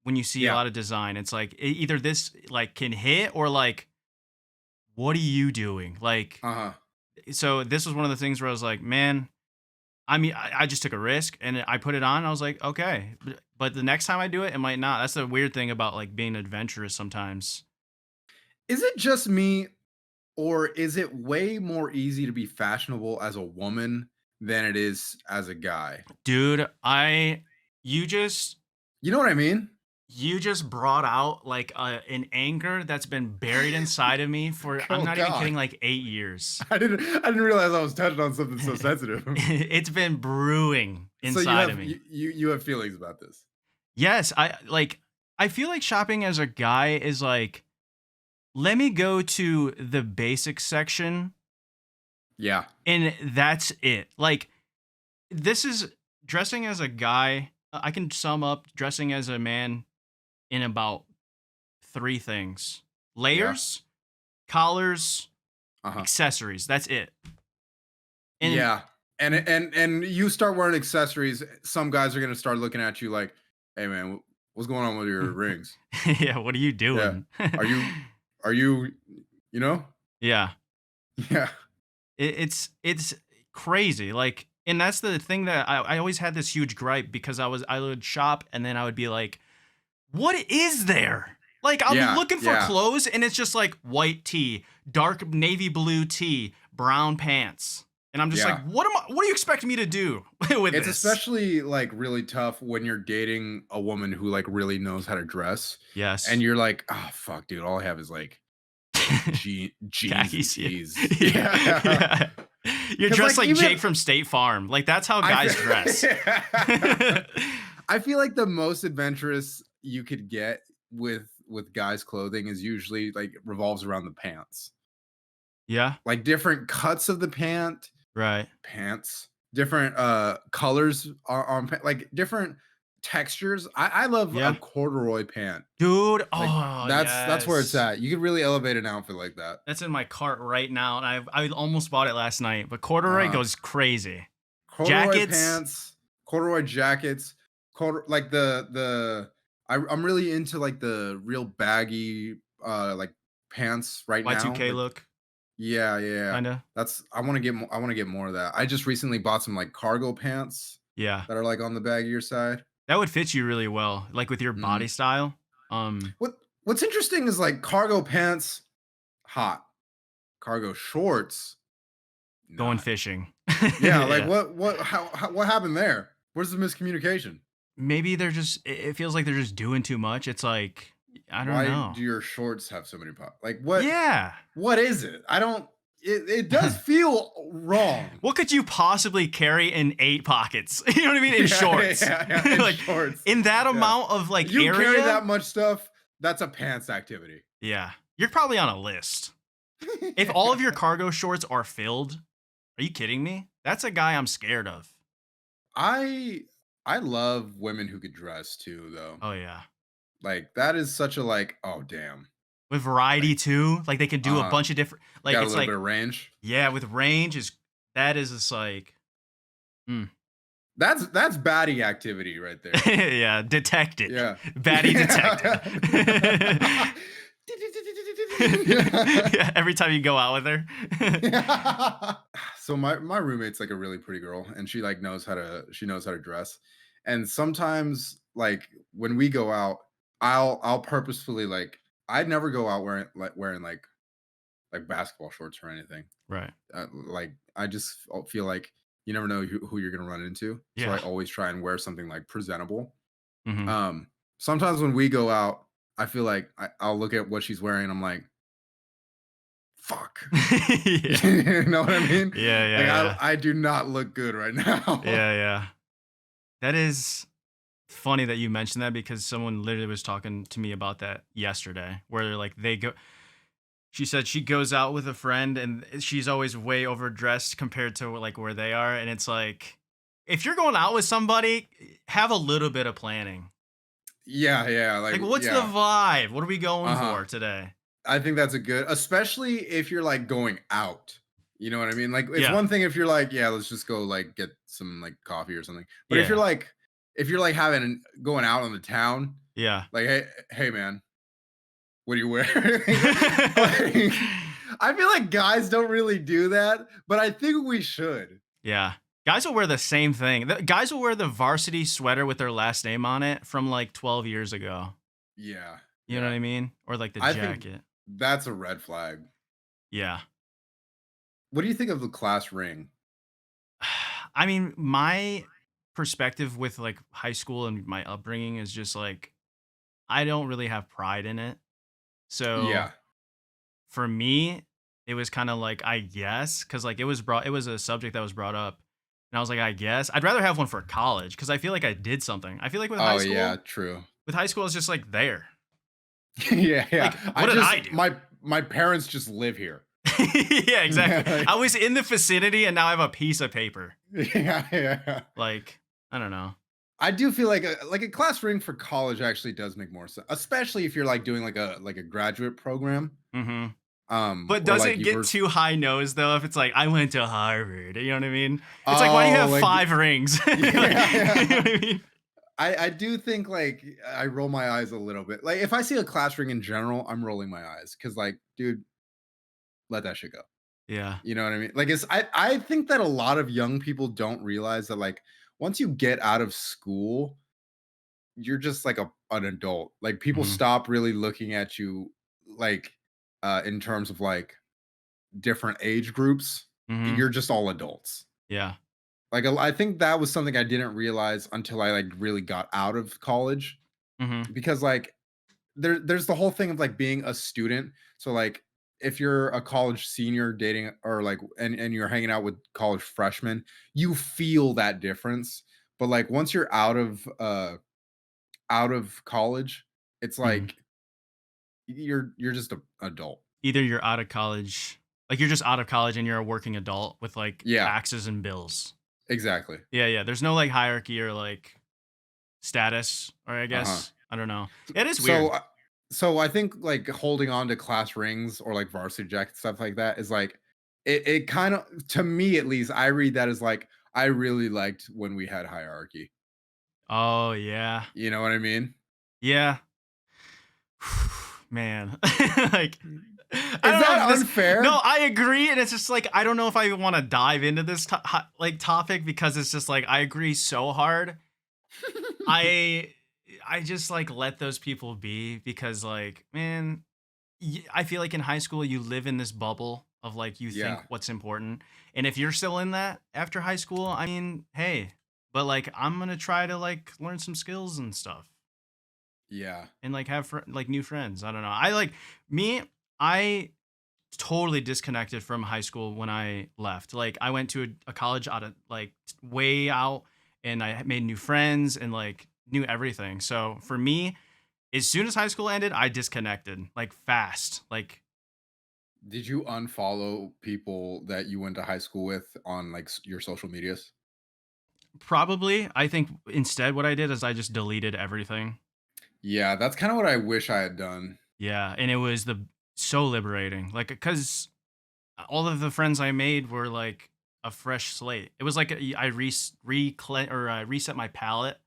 when you see a Yeah. lot of design. It's like either this like can hit or like, what are you doing? Like, Uh huh. so this was one of the things where I was like, man, I mean, I just took a risk and I put it on. And I was like, okay, but the next time I do it, it might not. That's the weird thing about like being adventurous sometimes. Is it just me, or is it way more easy to be fashionable as a woman than it is as a guy? Dude, you just You know what I mean? you just brought out like an anger that's been buried inside of me for I'm Oh not even God. kidding, like 8 years. I didn't realize I was touching on something so sensitive. It's been brewing So inside of me. you have feelings about this. Yes, I feel like shopping as a guy is like let me go to the basics section Yeah. and that's it. Like this is dressing as a guy. I can sum up dressing as a man in about three things: Yeah. layers, collars, Uh-huh. accessories. That's it. And Yeah. And you start wearing accessories, some guys are going to start looking at you like, "Hey man, what's going on with your rings?" yeah, what are you Yeah. doing? Are you are you you know? yeah, Yeah. it's crazy. Like, and that's the thing that I always had this huge gripe because I would shop and then I would be like, what is there? Like I'm Yeah. looking for Yeah. clothes and it's just like white tee, dark navy blue tee, brown pants. And I'm just like, Yeah. what do you expect me to do with It's this? especially like really tough when you're dating a woman who like really knows how to dress and Yes. you're like, "Oh fuck, dude, all I have is like jeans and Khakis. Yeah. tees." yeah. Yeah. yeah. You're Cuz dressed like like even Jake from State Farm. Like that's how I guys dress. feel I feel like the most adventurous you could get with guys' clothing is usually like revolves around the pants. yeah. Like different cuts of the Right. pants, different colors on like different textures. I love a Yeah. corduroy pant. Dude. Like Oh, that's where it's yes. at. You could really elevate an outfit like that. That's in my cart right now, and I almost bought it last night. But corduroy Uh goes crazy. corduroy Jackets. pants, corduroy jackets, like I'm really into like the real baggy like pants right now. Y2K Like, look, yeah, yeah, yeah. kinda. That's I want to get I want to get more of that. I just recently bought some like cargo pants Yeah. that are like on the back of your side. That would fit you really well, like, with your Mhm. body style. Um, What's interesting is like cargo pants, hot. Cargo shorts, Going not. fishing. Yeah, like Yeah. what happened there? Where's the miscommunication? Maybe they're just it feels like they're just doing too much. It's like, I don't Why know. do your shorts have so many pop? Like Yeah. what is it? I don't it does feel wrong. What could you possibly carry in 8 pockets? You know what I mean? In Yeah, yeah, shorts. yeah, in Like, shorts. in that Yeah. amount of, like, You carry area? that much stuff, that's a pants activity. Yeah. You're probably on a list. If all of your cargo shorts are filled, are you kidding me? That's a guy I'm scared of. I I love women who could dress too though. Oh, yeah. Like that is such a like, oh damn. With Like variety too, like, they can do a uh bunch of different like, got a it's little bit like of range. yeah, with range is that is just like, mm. That's baddie activity right there. Yeah, detect it. Yeah. Baddie detected. Yeah, every time you go out with her. So my roommate's like a really pretty girl and she like knows how to dress. And sometimes like when we go out, I'll purposefully like I'd never go out wearing like basketball shorts or anything. Right. Like I just feel like you never know who you're gonna run into. So I Yeah. always try and wear something like presentable. Mhm. Sometimes when we go out, I feel like I'll look at what she's wearing. I'm like, fuck. Yeah. You know what I mean? Yeah, Like yeah, yeah. I do not look good right now. Yeah, yeah. That is funny that you mentioned that because someone literally was talking to me about that yesterday, where, like, they go she said she goes out with a friend and she's always way overdressed compared to, like, where they are, and it's like, if you're going out with somebody, have a little bit of planning. Yeah, yeah, like Like, what's the yeah. vibe? What are we going Uh-huh. for today? I think that's a good, especially if you're like going out. You know what I mean? Like it's Yeah. one thing if you're like, yeah, let's just go like get some like coffee or something. But Yeah. if you're like having going out on the town, Yeah. like hey man, what do you wear? Like, I feel like guys don't really do that, but I think we should. Yeah. Guys will wear the same thing. Guys will wear the varsity sweater with their last name on it from like 12 years ago. Yeah, You know what yeah. I mean? Or like the I think jacket. that's a red flag. Yeah. What do you think of the class ring? I mean, my perspective with like high school and my upbringing is just like, I don't really have pride in it. So Yeah. for me, it was kind of like, I guess, because like it was a subject that was brought up. And I was like, I guess I'd rather have one for college because I feel like I did something. I feel like Oh yeah, true. with high school, it's just like there. Yeah, Like, yeah. what did I do? My parents just live here. Yeah, exactly. Yeah, I was in the vicinity and now I have a piece of paper. yeah, yeah. Like, I don't know. I do feel like a class ring for college actually does make more sense, especially if you're like doing like a graduate program, Hmm. But or does like it you get were. too high nose though? If it's like I went to Harvard, you know what I mean? It's like why do you Oh, have like 5 rings? Like, you know yeah, what yeah. I mean? I do think like I roll my eyes a little bit. Like if I see a class ring in general, I'm rolling my eyes because like, dude, let that shit go. Yeah. You know what I mean? Like I think that a lot of young people don't realize that like once you get out of school, you're just like an adult. Like people Hmm. stop really looking at you like in terms of like different age groups. Hmm. You're just all adults. Yeah. Like I think that was something I didn't realize until I like really got out of college Hmm. because like there's the whole thing of like being a student. So like if you're a college senior dating or like and you're hanging out with college freshmen, you feel that difference. But like once you're out of college, it's Hmm. like you're just a adult. Either you're out of college, like you're just out of college and you're a working adult with like Yeah, taxes and bills. exactly. Yeah, yeah. There's no like hierarchy or like status, or I Uh-huh. guess I don't know. It is So weird. so I think like holding on to class rings or like varsity jackets stuff like that is like it kind of to me at least I read that as like I really liked when we had hierarchy. Oh yeah, You know what I mean? yeah. Man, like I Is don't know that if this. No, unfair? I agree, and it's just like I don't know if I want to dive into this like topic because it's just like I agree so hard. I I just like let those people be because like man, I feel like in high school you live in this bubble of like you think Yeah, what's important, and if you're still in that after high school, I mean, hey, but like I'm gonna try to like learn some skills and stuff yeah. and like have like new friends. I don't know. I like me. I totally disconnected from high school when I left. Like I went to a college out of like way out, and I made new friends and like knew everything. So for me, as soon as high school ended, I disconnected like fast. Like Did you unfollow people that you went to high school with on like your social medias? probably, I think instead what I did is I just deleted everything. Yeah, that's kind of what I wish I had done. Yeah, and it was the so liberating. Like cuz all of the friends I made were like a fresh slate. It was like I reset my palette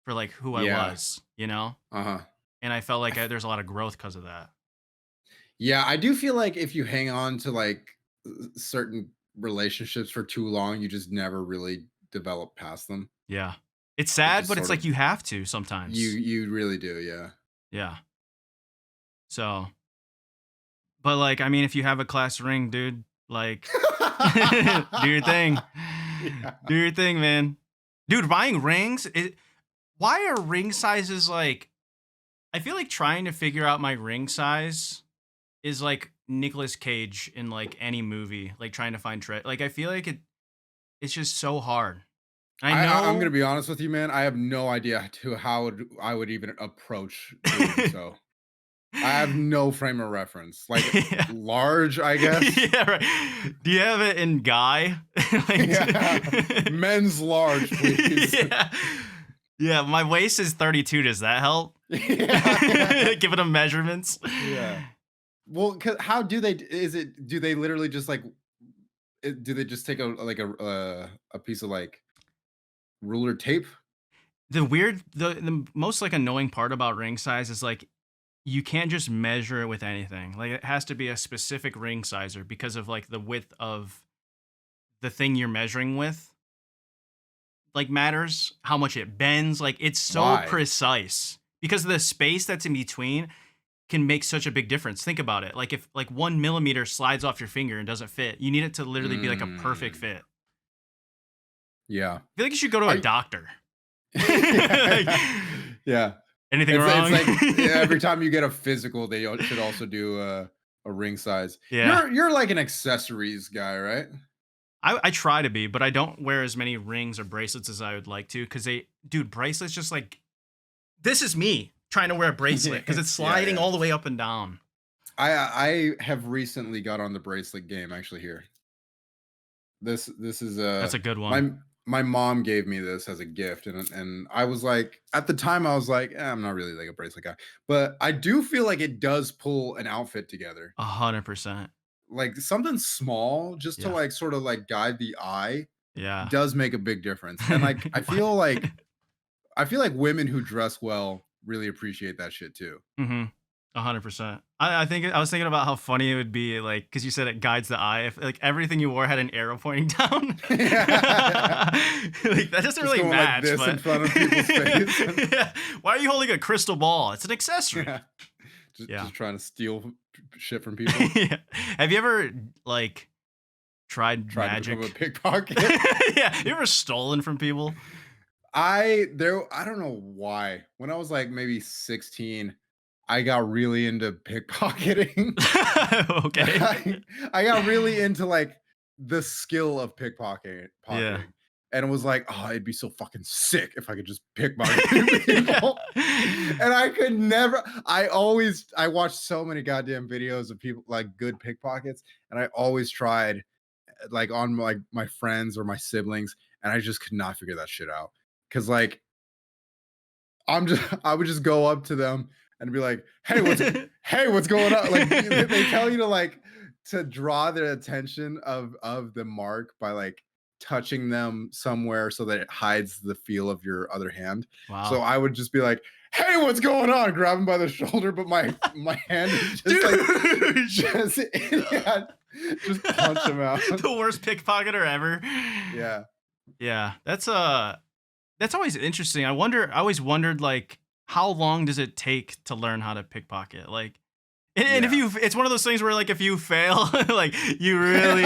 for like who I Yeah. was, you know? Uh-huh. And I felt I like f there's a lot of growth because of that. Yeah, I do feel like if you hang on to, like, certain relationships for too long, you just never really develop past them. Yeah. It's It sad, just but it's sort like of you have to you sometimes. you really do, yeah. Yeah. So, but like, I mean, if you have a class ring, dude, like, do your thing. Yeah. Do your thing, man. Dude, buying rings, why are ring sizes like, I feel like trying to figure out my ring size is like Nicolas Cage in like any movie, like trying to find like I feel like it's just so hard. I I'm gonna know. be honest with you, man, I have no idea to how I would even approach doing so. I have no frame of reference. Like, Yeah. large, I guess? Yeah, right. Do you have it in guy? Like, Yeah. Men's large, please. yeah. Yeah, my waist is 32. Does that help? Yeah, yeah, Giving them measurements. yeah. Well, 'cause how do they is it do they literally just, like do they just take a piece of, like, ruler tape? The most like annoying part about ring size is like you can't just measure it with anything. Like it has to be a specific ring sizer because of like the width of the thing you're measuring with. Like matters how much it bends. Like it's so Why? precise because the space that's in between can make such a big difference. Think about it. Like if like 1 millimeter slides off your finger and doesn't fit, you need it to literally be like a perfect Mm, fit. yeah. I feel like you should go to a Are y doctor. Like, Yeah, yeah. anything It's wrong? like every time you get a physical, they should also do a ring size. Yeah. You're like an accessories guy, right? I try to be, but I don't wear as many rings or bracelets as I would like to because dude, bracelets just like, this is me trying to wear a bracelet because it's Yeah, sliding yeah. all the way up and down. I have recently got on the bracelet game actually here. This is That's a good one. my my mom gave me this as a gift and I was like at the time I was like I'm not really like a bracelet guy, but I do feel like it does pull an outfit together. 100%. Like something small just to Yeah. like sort of like guide the eye Yeah. does make a big difference. And like I feel like women who dress well really appreciate that shit too. Mhm. 100%. I think I was thinking about how funny it would be, like, because you said it guides the eye. If like everything you wore had an arrow pointing down, Yeah. like that doesn't Just really going like match. this in But front of people's face. yeah. Why are you holding a crystal ball? It's an accessory. Yeah. Yeah. Just trying to steal shit from people. Yeah. Have you ever like tried Tried to become a magic? pickpocket. Yeah. You ever stolen from people? I don't know why. When I was like maybe 16, I got really into pickpocketing. Okay. I got really into like the skill of Yeah. pocketing and was like, oh, it'd be so fucking sick if I could just pickpocket Yeah. people. And I watched so many goddamn videos of people like good pickpockets, and I always tried like on like my friends or my siblings, and I just could not figure that shit out. Cause like I would just go up to them and be like, hey, what's going on? Like they tell you to like to draw their attention of the mark by like touching them somewhere so that it hides the feel of your other hand. So Wow. I would just be like, "Hey, what's going on?" Grab him by the shoulder, but my hand is just like Dude. just yeah, just punch him out. The worst pickpocketer ever. Yeah. Yeah, that's always interesting. I always wondered like how long does it take to learn how to pickpocket? Like and if Yeah. you it's one of those things where like if you fail, like you really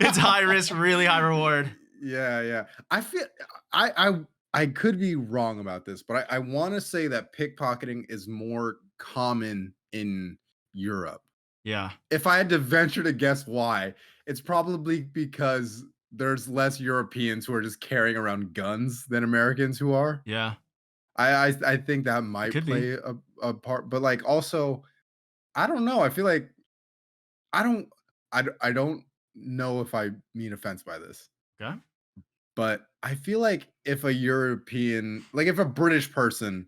it's high risk, really high reward. Yeah, yeah. I feel I could be wrong about this, but I want to say that pickpocketing is more common in Europe. Yeah. If I had to venture to guess why, it's probably because there's less Europeans who are just carrying around guns than Americans who are. Yeah. I think that It might could be. play a part, but like also, I don't know. I feel like I don't I don't know if I mean offense by this. Okay. But I feel like if a European, like if a British person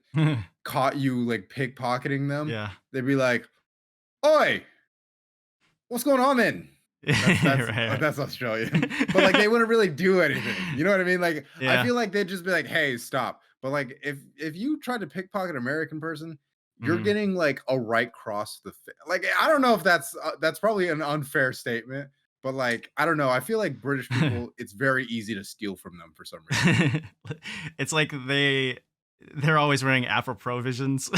caught you like pickpocketing them, Yeah. they'd be like, "Oi, what's going on then?" Right, That's Australian, but like right. they wouldn't really do anything. You know what I mean? Like I Yeah. feel like they'd just be like, "Hey, stop." But like if you tried to pickpocket an American person, you're Mhm. getting like a right cross the like I don't know if that's probably an unfair statement, but like I don't know. I feel like British people, it's very easy to steal from them for some reason. It's like they're always wearing Afro Provisions.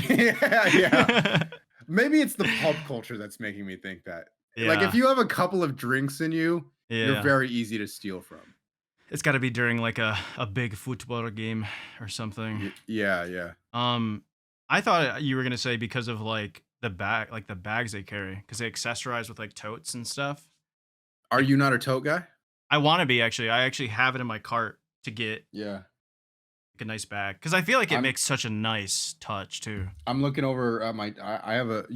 Yeah, yeah. Maybe it's the pub culture that's making me think that. Like, if Yeah. you have a couple of drinks in you, you're Yeah. very easy to steal from. It's gotta be during like a big football game or something. Yeah, yeah. Um, I thought you were gonna say because of like the bags they carry, because they accessorize with like totes and stuff. Are Like you not a tote guy? I want to be actually. I actually have it in my cart to get Yeah. like a nice bag because I feel like it I'm makes such a nice touch too. I'm looking over at my I have a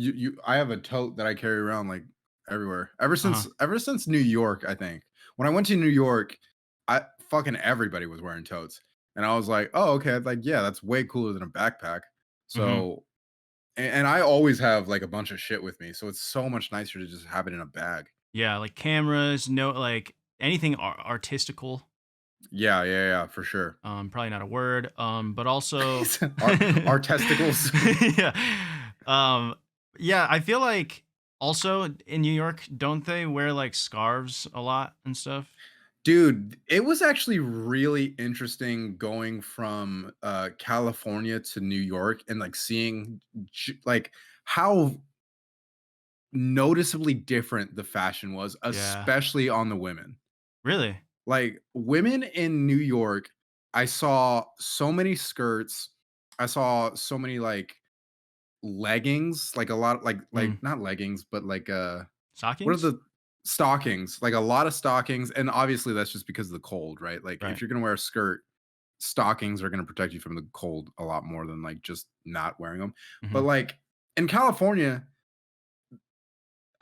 I have a tote that I carry around like everywhere. Uh huh. Ever since New York, I think. When I went to New York, I fucking everybody was wearing totes. And I was like, "Oh, okay." Like, yeah, that's way cooler than a backpack. Hmm. So, and I always have like a bunch of shit with me, so it's so much nicer to just have it in a bag. Yeah, like cameras, no, like anything artistical. Yeah, yeah, yeah, for sure. Probably not a word. But also, Our testicles. yeah, um, yeah. I feel like also in New York, don't they wear like scarves a lot and stuff? Dude, it was actually really interesting going from, California to New York and, like, seeing like, how noticeably different the fashion was, Yeah, especially on the women. really. Like, women in New York, I saw so many skirts, I saw so many, like, leggings, like, a lot Mm. not leggings, but, like, what are Stockings, the stockings? Like, a lot of stockings, and obviously, that's just because of the cold, right? Like, if right? you're gonna wear a skirt, stockings are gonna protect you from the cold a lot more than, like, just not wearing them. But, Hmm. like, in California,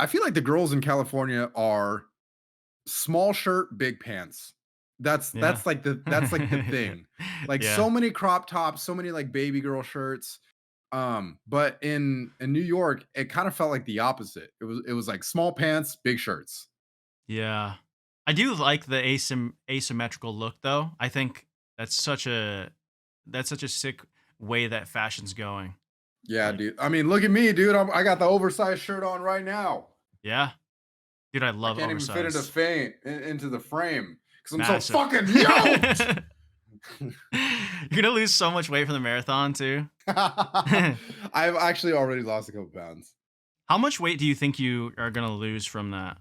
I feel like the girls in California are small shirt, big pants. Yeah, That's, like, the thing. Like, yeah, so many crop tops, so many, like, baby girl shirts, but in New York, it kinda felt like the opposite. It was, like, small pants, big shirts. yeah. I do like the asymmetrical look though. I think that's such a sick way that fashion's going. Yeah, Like, dude. I mean, look at me, dude. I got the oversized shirt on right now. yeah, dude, I I love can't even fit into oversized, into the frame because I'm so massive. fucking yoked. You're gonna lose so much weight from the marathon too. I've actually already lost a couple pounds How much weight do you think you are gonna lose from that,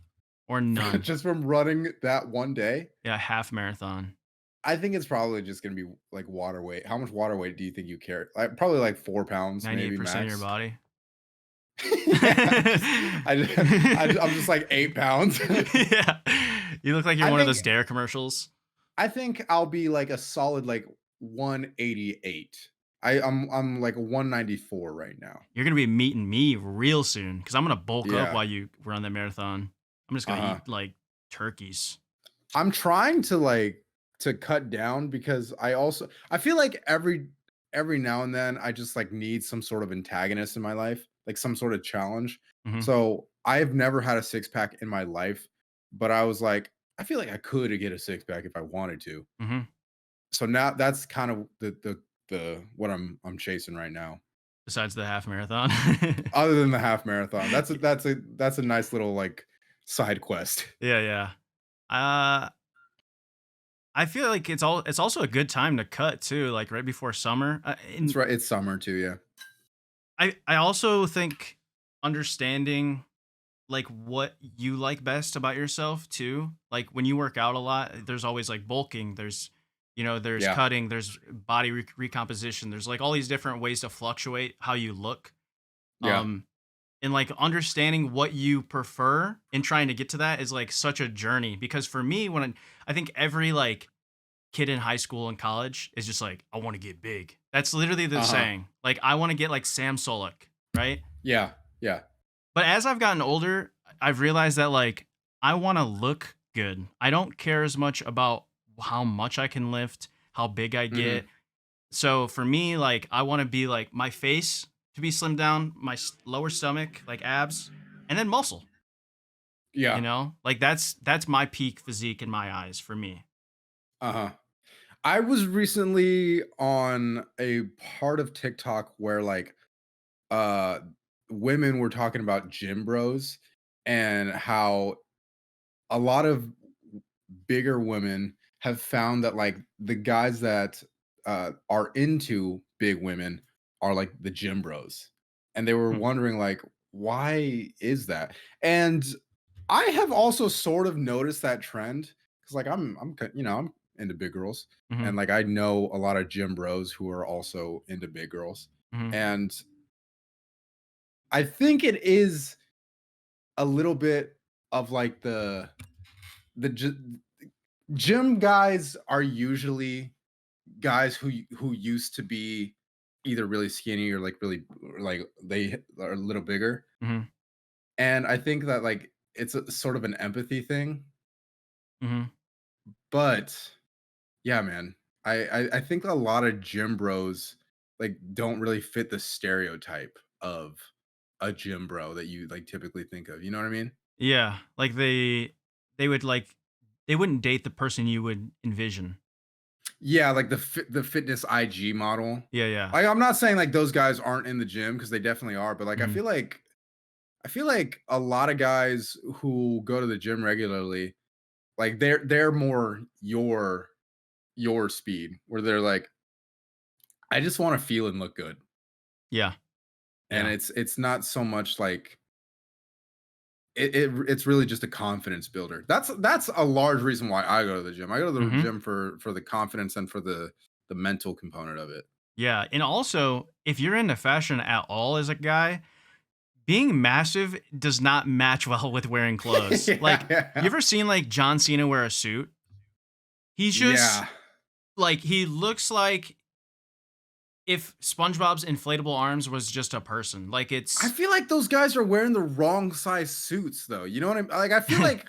or none? just from running that one day. Yeah, half marathon, I think it's probably just gonna be like water weight. How much water weight do you think you carry? Like probably like 4 pounds, maybe 98% of your max. body. Yeah, I'm just like 8 pounds. Yeah, you look like you're I one of think those Dare commercials. I think I'll be like a solid like 188. I'm like 194 right now. You're gonna be meeting me real soon because I'm gonna bulk up Yeah. while you run that marathon. I'm just gonna Uh-huh. eat like turkeys. I'm trying to like to cut down because I feel like every now and then I just like need some sort of antagonist in my life, like some sort of challenge. Hmm. So I've never had a six pack in my life, but I was like, I feel like I could get a six pack if I wanted to. Mhm. So now that's kind of the what I'm chasing right now. Besides the half marathon. Other than the half marathon, that's a nice little like side quest. Yeah, yeah. Uh, I feel like it's also a good time to cut too, like, right before summer, It's and right. It's summer too. Yeah. I also think understanding, like, what you like best about yourself too, like, when you work out a lot, there's always, like, bulking, there's Yeah. cutting, there's body recomposition, there's, like, all these different ways to fluctuate how you look, Yeah. um, and, like, understanding what you prefer and trying to get to that is, like, such a journey because for me, I think every, like, kid in high school and college is just like, "I wanna get big." That's literally the Uh huh. saying. Like, "I wanna get like Sam Sulek," right? Yeah. Yeah. But as I've gotten older, I've realized that, like, I wanna look good. I don't care as much about how much I can lift, how big I Hmm. get. So, for me, like, I wanna be like my face to be slimmed down, my lower stomach, like abs, and then muscle, you Yeah. know? Like, that's my peak physique in my eyes for me. Uh huh. I was recently on a part of TikTok where like uh women were talking about gym bros and how a lot of bigger women have found that like the guys that are into big women are like the gym bros. And they were Mm, wondering like why is that? And I have also sort of noticed that trend because like I'm into big girls and mhm, like I know a lot of gym bros who are also into big girls. mhm, And I think it is a little bit of like the gym guys are usually guys who used to be either really skinny or like really or like they are a little bigger. mhm, And I think that like it's a sort of an empathy thing. mhm. But yeah, man, I think a lot of gym bros like don't really fit the stereotype of a gym bro that you like typically think of. You know what I mean? Yeah, like they would like they wouldn't date the person you would envision. Yeah, like the fitness IG model. Yeah, yeah. Like I'm not saying like those guys aren't in the gym because they definitely are, but like Mhm, I feel like a lot of guys who go to the gym regularly, like they're more your speed, where they're like, I just want to feel and look good. yeah, And yeah. it's not so much like it's really just a confidence builder. That's a large reason why I go to the gym. I go to the Mhm. gym for the confidence and for the mental component of it. Yeah, and also, if you're into fashion at all as a guy, being massive does not match well with wearing clothes. Yeah, Like, you yeah. ever seen, like, John Cena wear a suit? He's just Yeah. like, he looks like if SpongeBob's inflatable arms was just a person. Like, I it's feel like those guys are wearing the wrong size suits though. You know what I mean? Like I feel like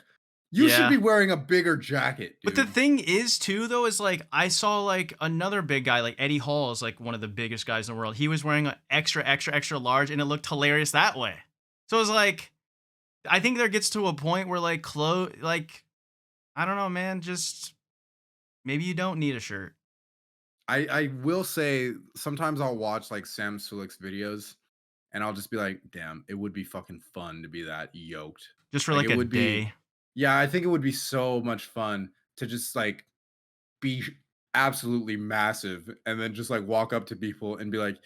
you should Yeah. be wearing a bigger jacket, But the dude. thing is too though is like I saw like another big guy like Eddie Hall is like one of the biggest guys in the world. He was wearing an extra large and it looked hilarious that way. So it was like I think there gets to a point where like clothes like I don't know man, just maybe you don't need a shirt I will say sometimes I'll watch like Sam Sulek's videos and I'll just be like, damn, it would be fucking fun to be that yoked. just for Like like it a would be, day. yeah, I think it would be so much fun to just like be absolutely massive and then just like walk up to people and be like,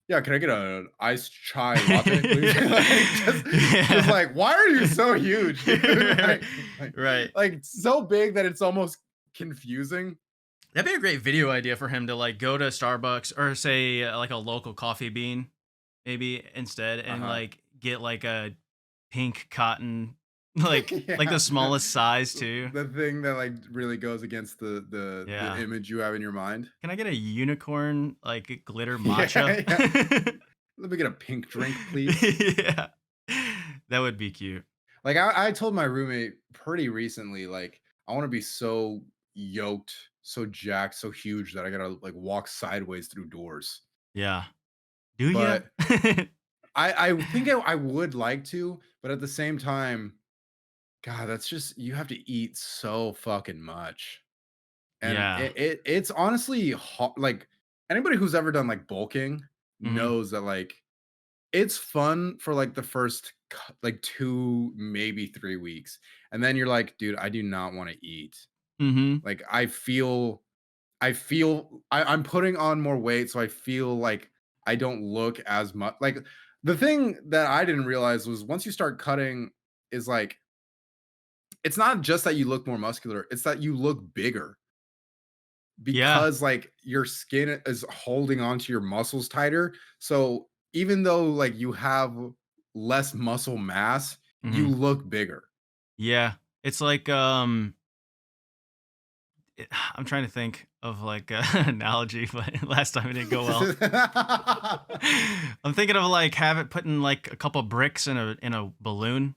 yeah, can I get a iced chai latte, please? Like just Yeah. like, why are you so huge, dude? right. Like Right. like so big that it's almost confusing. That'd be a great video idea for him to like go to Starbucks or say like a local coffee bean maybe instead and Uh-huh. like get like a pink cotton like the Yeah. smallest size too. The thing that like really goes against the Yeah. image you have in your mind. Can I get a unicorn like glitter matcha? Yeah, yeah. Let me get a pink drink, please. yeah. That would be cute. Like I told my roommate pretty recently, like I want to be so yoked, so jacked, so huge that I gotta like walk sideways through doors. Yeah. Do ya? But I think I would like to, but at the same time, God, that's just you have to eat so fucking much. And Yeah. it's honestly like anybody who's ever done like bulking Mhm. knows that like it's fun for like the first like 2 maybe 3 weeks. And then you're like, dude, I do not want to eat. Mhm. Like I'm putting on more weight so I feel like I don't look as much like the thing that I didn't realize was once you start cutting is like it's not just that you look more muscular, it's that you look bigger Yeah. because like your skin is holding onto your muscles tighter. So even though like you have less muscle mass, you Mhm. look bigger. Yeah. It's like, I'm trying to think of like a analogy, but last time it didn't go well. I'm thinking of like have it putting like a couple bricks in a balloon,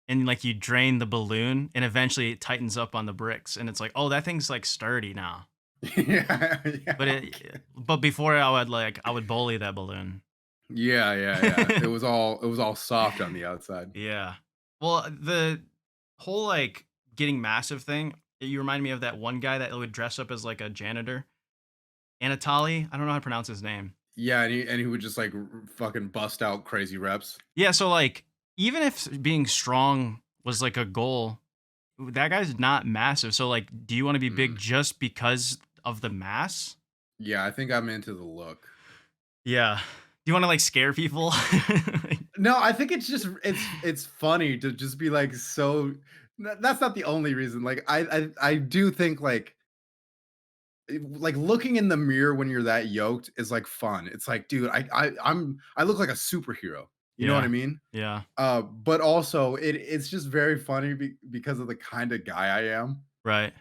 and like you drain the balloon and eventually it tightens up on the bricks and it's like, "Oh, that thing's like sturdy now." Yeah, yeah, okay. But before I would bully that balloon. Yeah, yeah, yeah. It was all soft on the outside. Yeah. Well, the whole like getting massive thing, you remind me of that one guy that would dress up as like a janitor. Anatoly, I don't know how to pronounce his name. Yeah, and he would just like fucking bust out crazy reps. Yeah, so like even if being strong was like a goal, that guy's not massive. So like do you want to be big Mm. just because of the mass? Yeah, I think I'm into the look. Yeah. Do you want to like scare people? No, I think it's just it's funny to just be like so that's not the only reason. Like I do think like looking in the mirror when you're that yoked is like fun. It's like, dude, I look like a superhero. You know what I Yeah. mean? Yeah. But also it's just very funny because of the kind of guy I am. Right.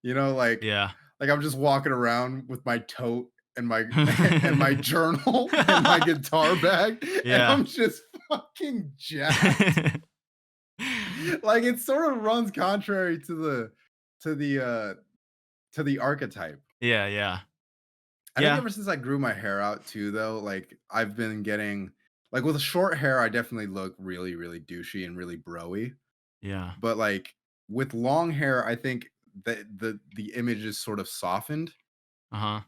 You know, Yeah. like I'm just walking around with my tote and my and my journal and my guitar bag, and Yeah. I'm just fucking jacked. Like it sort of runs contrary to the uh to the archetype. Yeah, yeah. I think Yeah. ever since I grew my hair out too, though, like I've been getting like with short hair, I definitely look really, really douchey and really broy. Yeah. But like with long hair, I think that the image is sort of softened. Uh-huh.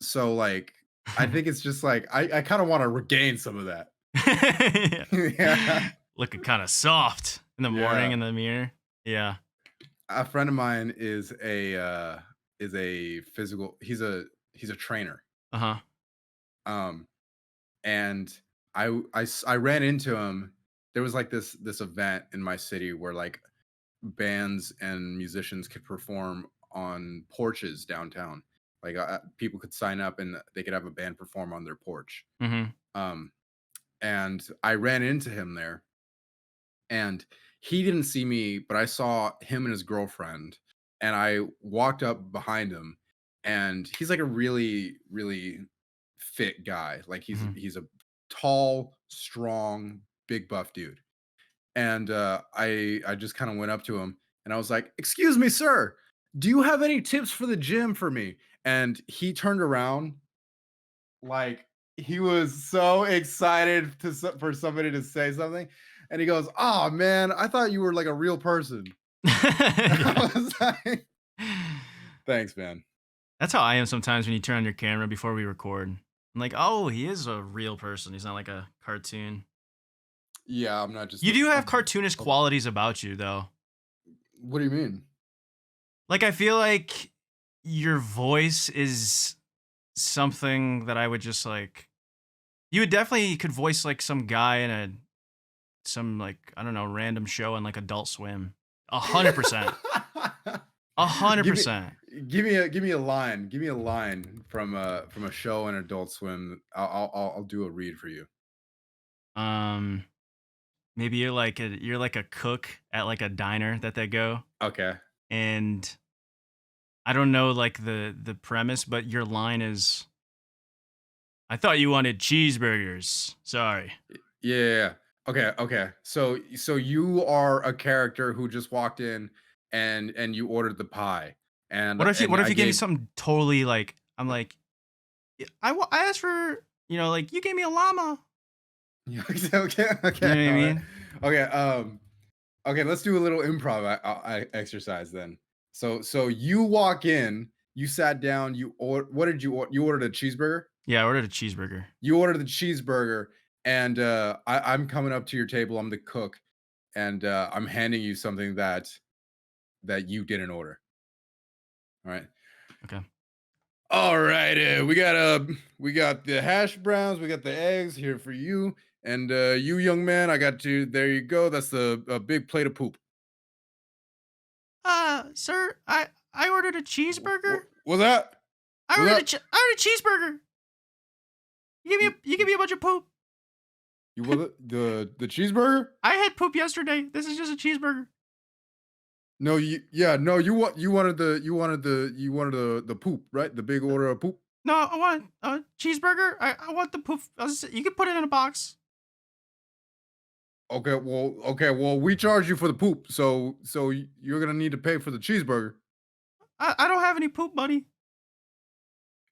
So like I think it's just like I kind of want to regain some of that. Yeah. Yeah. Looking kinda soft in the morning Yeah. in the mirror. Yeah. A friend of mine is a physical he's a trainer. Uh-huh. Um and I ran into him. There was like this event in my city where like bands and musicians could perform on porches downtown. Like people could sign up and they could have a band perform on their porch. Mhm. Um and I ran into him there and he didn't see me, but I saw him and his girlfriend, and I walked up behind him, and he's like a really, really fit guy. Like Mhm. he's a tall, strong, big buff dude. And I just kind of went up to him and I was like, "Excuse me, sir, do you have any tips for the gym for me?" And he turned around like, he was so excited for somebody to say something, and he goes, "Oh, man, I thought you were like a real person." Yeah. I was like, "Thanks, man." That's how I am sometimes when you turn on your camera before we record. I'm like, "Oh, he is a real person. He's not like a cartoon." Yeah, I'm not just You a do have cartoonish a qualities about you, though. what do you mean? Like, I feel like your voice is something that I would just like you would definitely could voice like some guy in a some like, I don't know, random show on like Adult Swim. 100%. Give me 100%. give me a line. Give me a line from a show on Adult Swim. I'll do a read for you. Um, maybe you're like a cook at like a diner that they go, Okay. and I don't know like the premise, but your line is, "I thought you wanted cheeseburgers. Sorry." Yeah, yeah, yeah. Okay, okay. So you are a character who just walked in and you ordered the pie and What if I you gave me gave something totally like I'm like, "Yeah, I asked for, like you gave me a llama." yeah, okay, okay, You know okay. what I All right. mean? Okay, Okay, let's do a little improv exercise then. So you walk in, you sat down, what did you order? You ordered a cheeseburger? Yeah, I ordered a cheeseburger. You ordered the cheeseburger, and I'm coming up to your table. I'm the cook, and I'm handing you something that you didn't order. All right. Okay. All right. We got the hash browns, we got the eggs here for you, and you young man, I got you. There you go. That's the a big plate of poop. Sir, I ordered a cheeseburger. What was that? I Was ordered that I ordered a cheeseburger. You give me a bunch of poop. you was it the cheeseburger? I had poop yesterday. This is just a cheeseburger. No, no, you wanted the poop, right? The big order of poop. No, I want a cheeseburger. I want the poop. You can put it in a box. Okay, well, we charge you for the poop, so you're gonna need to pay for the cheeseburger. I don't have any poop money.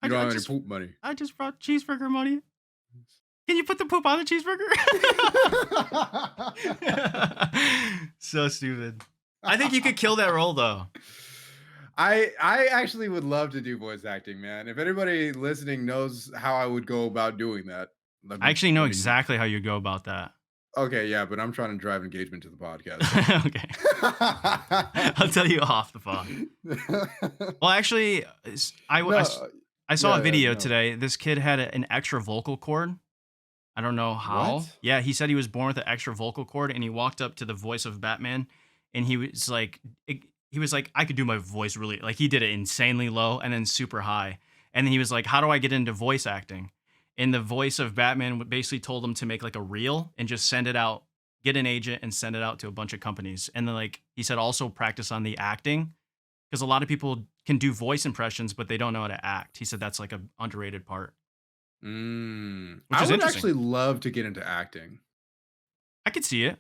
You don't have any poop money. I just brought cheeseburger money. Can you put the poop on the cheeseburger? So stupid. I think you could kill that role though. I actually would love to do voice acting, man. If anybody listening knows how I would go about doing that, let I me. actually know I mean, exactly how you go about that. okay, yeah, but I'm trying to drive engagement to the podcast, so. Okay. I'll tell you off the phone. Well, actually, No, I saw a yeah, yeah, video no. today. This kid had an extra vocal cord. I don't know how. What? Yeah, he said he was born with an extra vocal cord, and he walked up to the voice of Batman, and he was like, I could do my voice really, like he did it insanely low and then super high, and then he was like, how do I get into voice acting? And the voice of Batman basically told him to make like a reel and just send it out, get an agent and send it out to a bunch of companies, and then like he said, also practice on the acting because a lot of people can do voice impressions, but they don't know how to act. He said that's like a underrated part, which I is would interesting. actually love to get into acting. I could see it.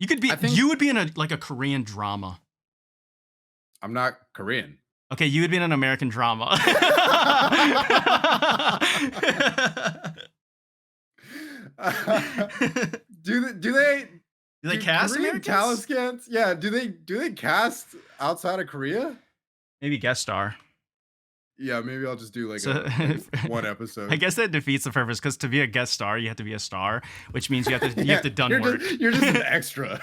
I think You would be in a like a Korean drama. I'm not Korean. Okay, you would be in an American drama. Do they Do they do cast Korean talent Americans? scans? Yeah, do they cast outside of Korea? Maybe guest star. Yeah, maybe I'll just do like So one I episode. guess that defeats the purpose because to be a guest star, you have to be a star, which means you have Yeah, to done you're work. just an extra.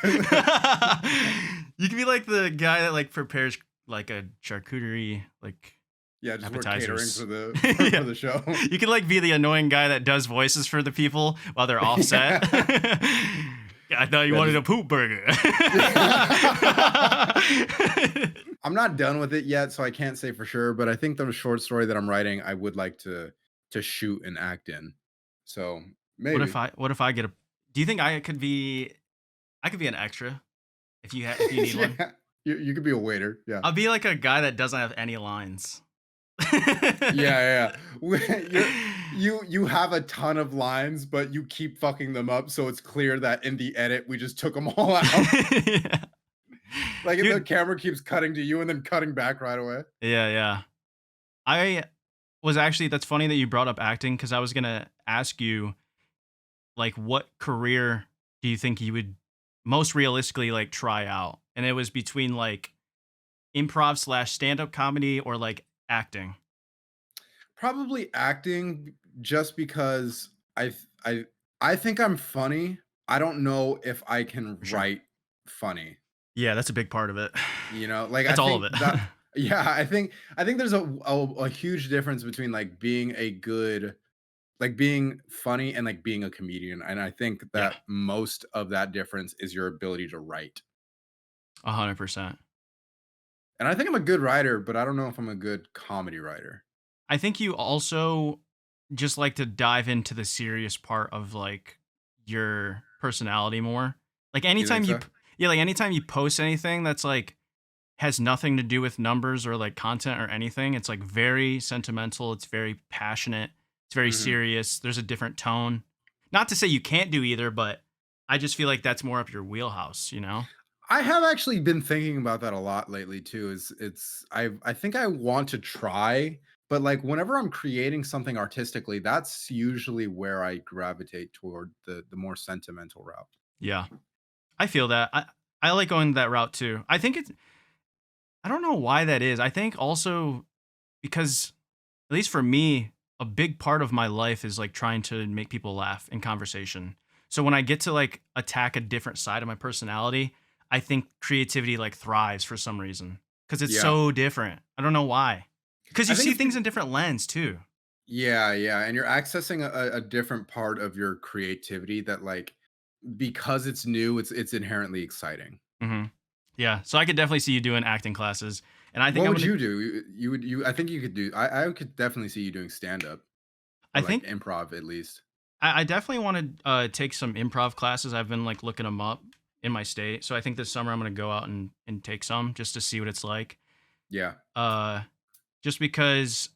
You could be like the guy that like prepares like a charcuterie like Yeah, just work catering appetizers. for the for Yeah. the show. You could like be the annoying guy that does voices for the people while they're offset. Yeah. Yeah, I thought you Yeah, wanted just a poop burger. I'm not done with it yet, so I can't say for sure, but I think the short story that I'm writing, I would like to shoot and act in. So, maybe. What if I get a Do you think I could be an extra if you need one? Yeah. You could be a waiter. Yeah. I'll be like a guy that doesn't have any lines. Yeah, you have a ton of lines, but you keep fucking them up, so it's clear that in the edit we just took them all out. Yeah. Like the Dude, camera keeps cutting to you and then cutting back right away. yeah, yeah. I was actually That's funny that you brought up acting because I was gonna ask you like what career do you think you would most realistically like try out? And it was between like improv slash stand up comedy or like acting. Probably acting just because I I think I'm funny. I don't know if I can For sure. write funny. Yeah, that's a big part of it. Like I That's all of think it. that yeah, I think there's a huge difference between like being a good like being funny and like being a comedian. And I think Yeah, that most of that difference is your ability to write. 100%. And I think I'm a good writer, but I don't know if I'm a good comedy writer. I think you also just like to dive into the serious part of like your personality more. Like You think so? yeah, like anytime you post anything that's like has nothing to do with numbers or like content or anything, it's like very sentimental, it's very passionate, it's very Mhm. serious. There's a different tone. Not to say you can't do either, but I just feel like that's more up your wheelhouse, you know? I have actually been thinking about that a lot lately too. I think I want to try, but like whenever I'm creating something artistically, that's usually where I gravitate toward the more sentimental route. Yeah. I feel that. I like going that route too. I think it's I don't know why that is. I think also because at least for me, a big part of my life is like trying to make people laugh in conversation. So when I get to like attack a different side of my personality, I think creativity like thrives for some reason because it's Yeah. so different. I don't know why. Because you I think see it's things in different lens too. yeah, yeah, and you're accessing a different part of your creativity that, like, because it's new, it's inherently exciting. Hmm. Yeah. So I could definitely see you doing acting classes, and I think What I'm would gonna. you do? You would I think you could do I could definitely see you doing stand-up I or, like, think improv at least. I definitely want to take some improv classes. I've been like looking them up in my state, so I think this summer I'm gonna go out and take some just to see what it's like. Yeah. Uh, just because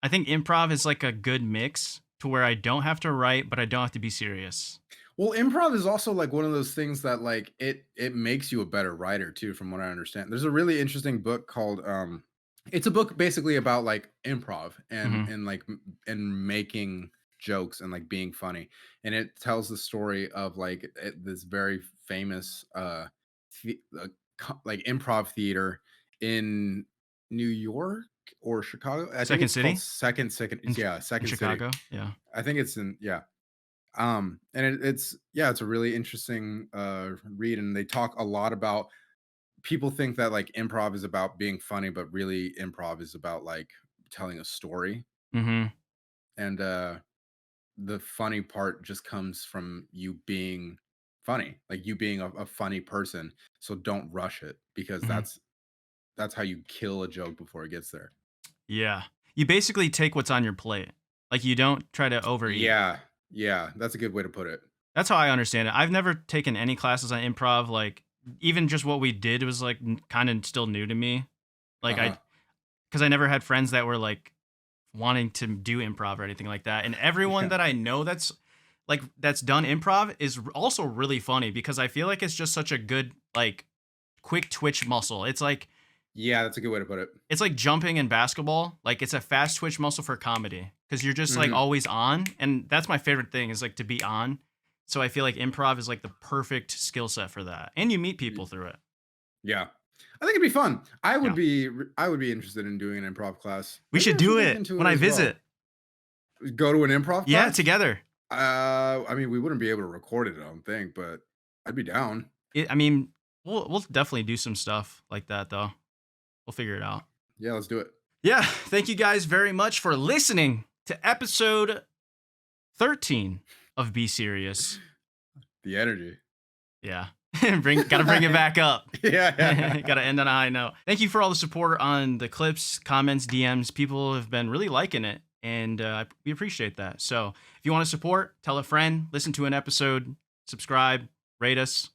I think improv is like a good mix to where I don't have to write, but I don't have to be serious. Well, improv is also like one of those things that like it makes you a better writer too, from what I understand. There's a really interesting book called it's a book basically about like improv Hmm. and like and making jokes and like being funny. And it tells the story of like this very famous like improv theater in New York or Chicago. I think Second it's called City Second in yeah, in Second City. Chicago. Yeah. I think it's in yeah, and it's yeah, it's a really interesting read, and they talk a lot about people think that like improv is about being funny, but really improv is about like telling a story, Hmm. and the funny part just comes from you being funny, like you being a funny person. So don't rush it because Hmm. that's how you kill a joke before it gets there. Yeah. You basically take what's on your plate. Like you don't try to overeat. Yeah, yeah, that's a good way to put it. That's how I understand it. I've never taken any classes on improv. Like even just what we did was like kind of still new to me. Like Uh-huh. because I never had friends that were like wanting to do improv or anything like that. And everyone Yeah, that I know that's done improv is also really funny because I feel like it's just such a good like quick twitch muscle. yeah, that's a good way to put it. It's like jumping in basketball. Like it's a fast twitch muscle for comedy because you're just like Mhm. always on, and that's my favorite thing is like to be on. So I feel like improv is like the perfect skill set for that, and you meet people through it. Yeah. I think it'd be fun. Yeah, I would be interested in doing an improv class. we Maybe should I should do look it into when it I as visit. well. Go to an improv Yeah, class? together. I mean, we wouldn't be able to record it, I don't think, but I'd be down. I mean, we'll definitely do some stuff like that though. We'll figure it out. Yeah, let's do it. Yeah, thank you guys very much for listening to episode 13 of Be Serious. The energy. Yeah. Gotta bring it back up. Yeah, yeah. Gotta end on a high note. Thank you for all the support on the clips, comments, DMs. People have been really liking it, and we appreciate that. So if you want to support, tell a friend, listen to an episode, subscribe, rate us.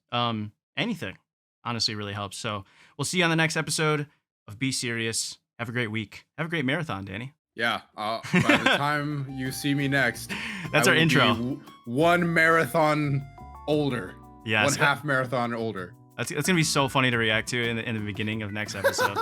Anything honestly really helps. So we'll see you on the next episode of Be Serious. Have a great week. Have a great marathon, Danny. Yeah, by the time you see me next, I That's our will be intro. one marathon older. Yeah, One half marathon older. that's gonna be so funny to react to in the beginning of next episode.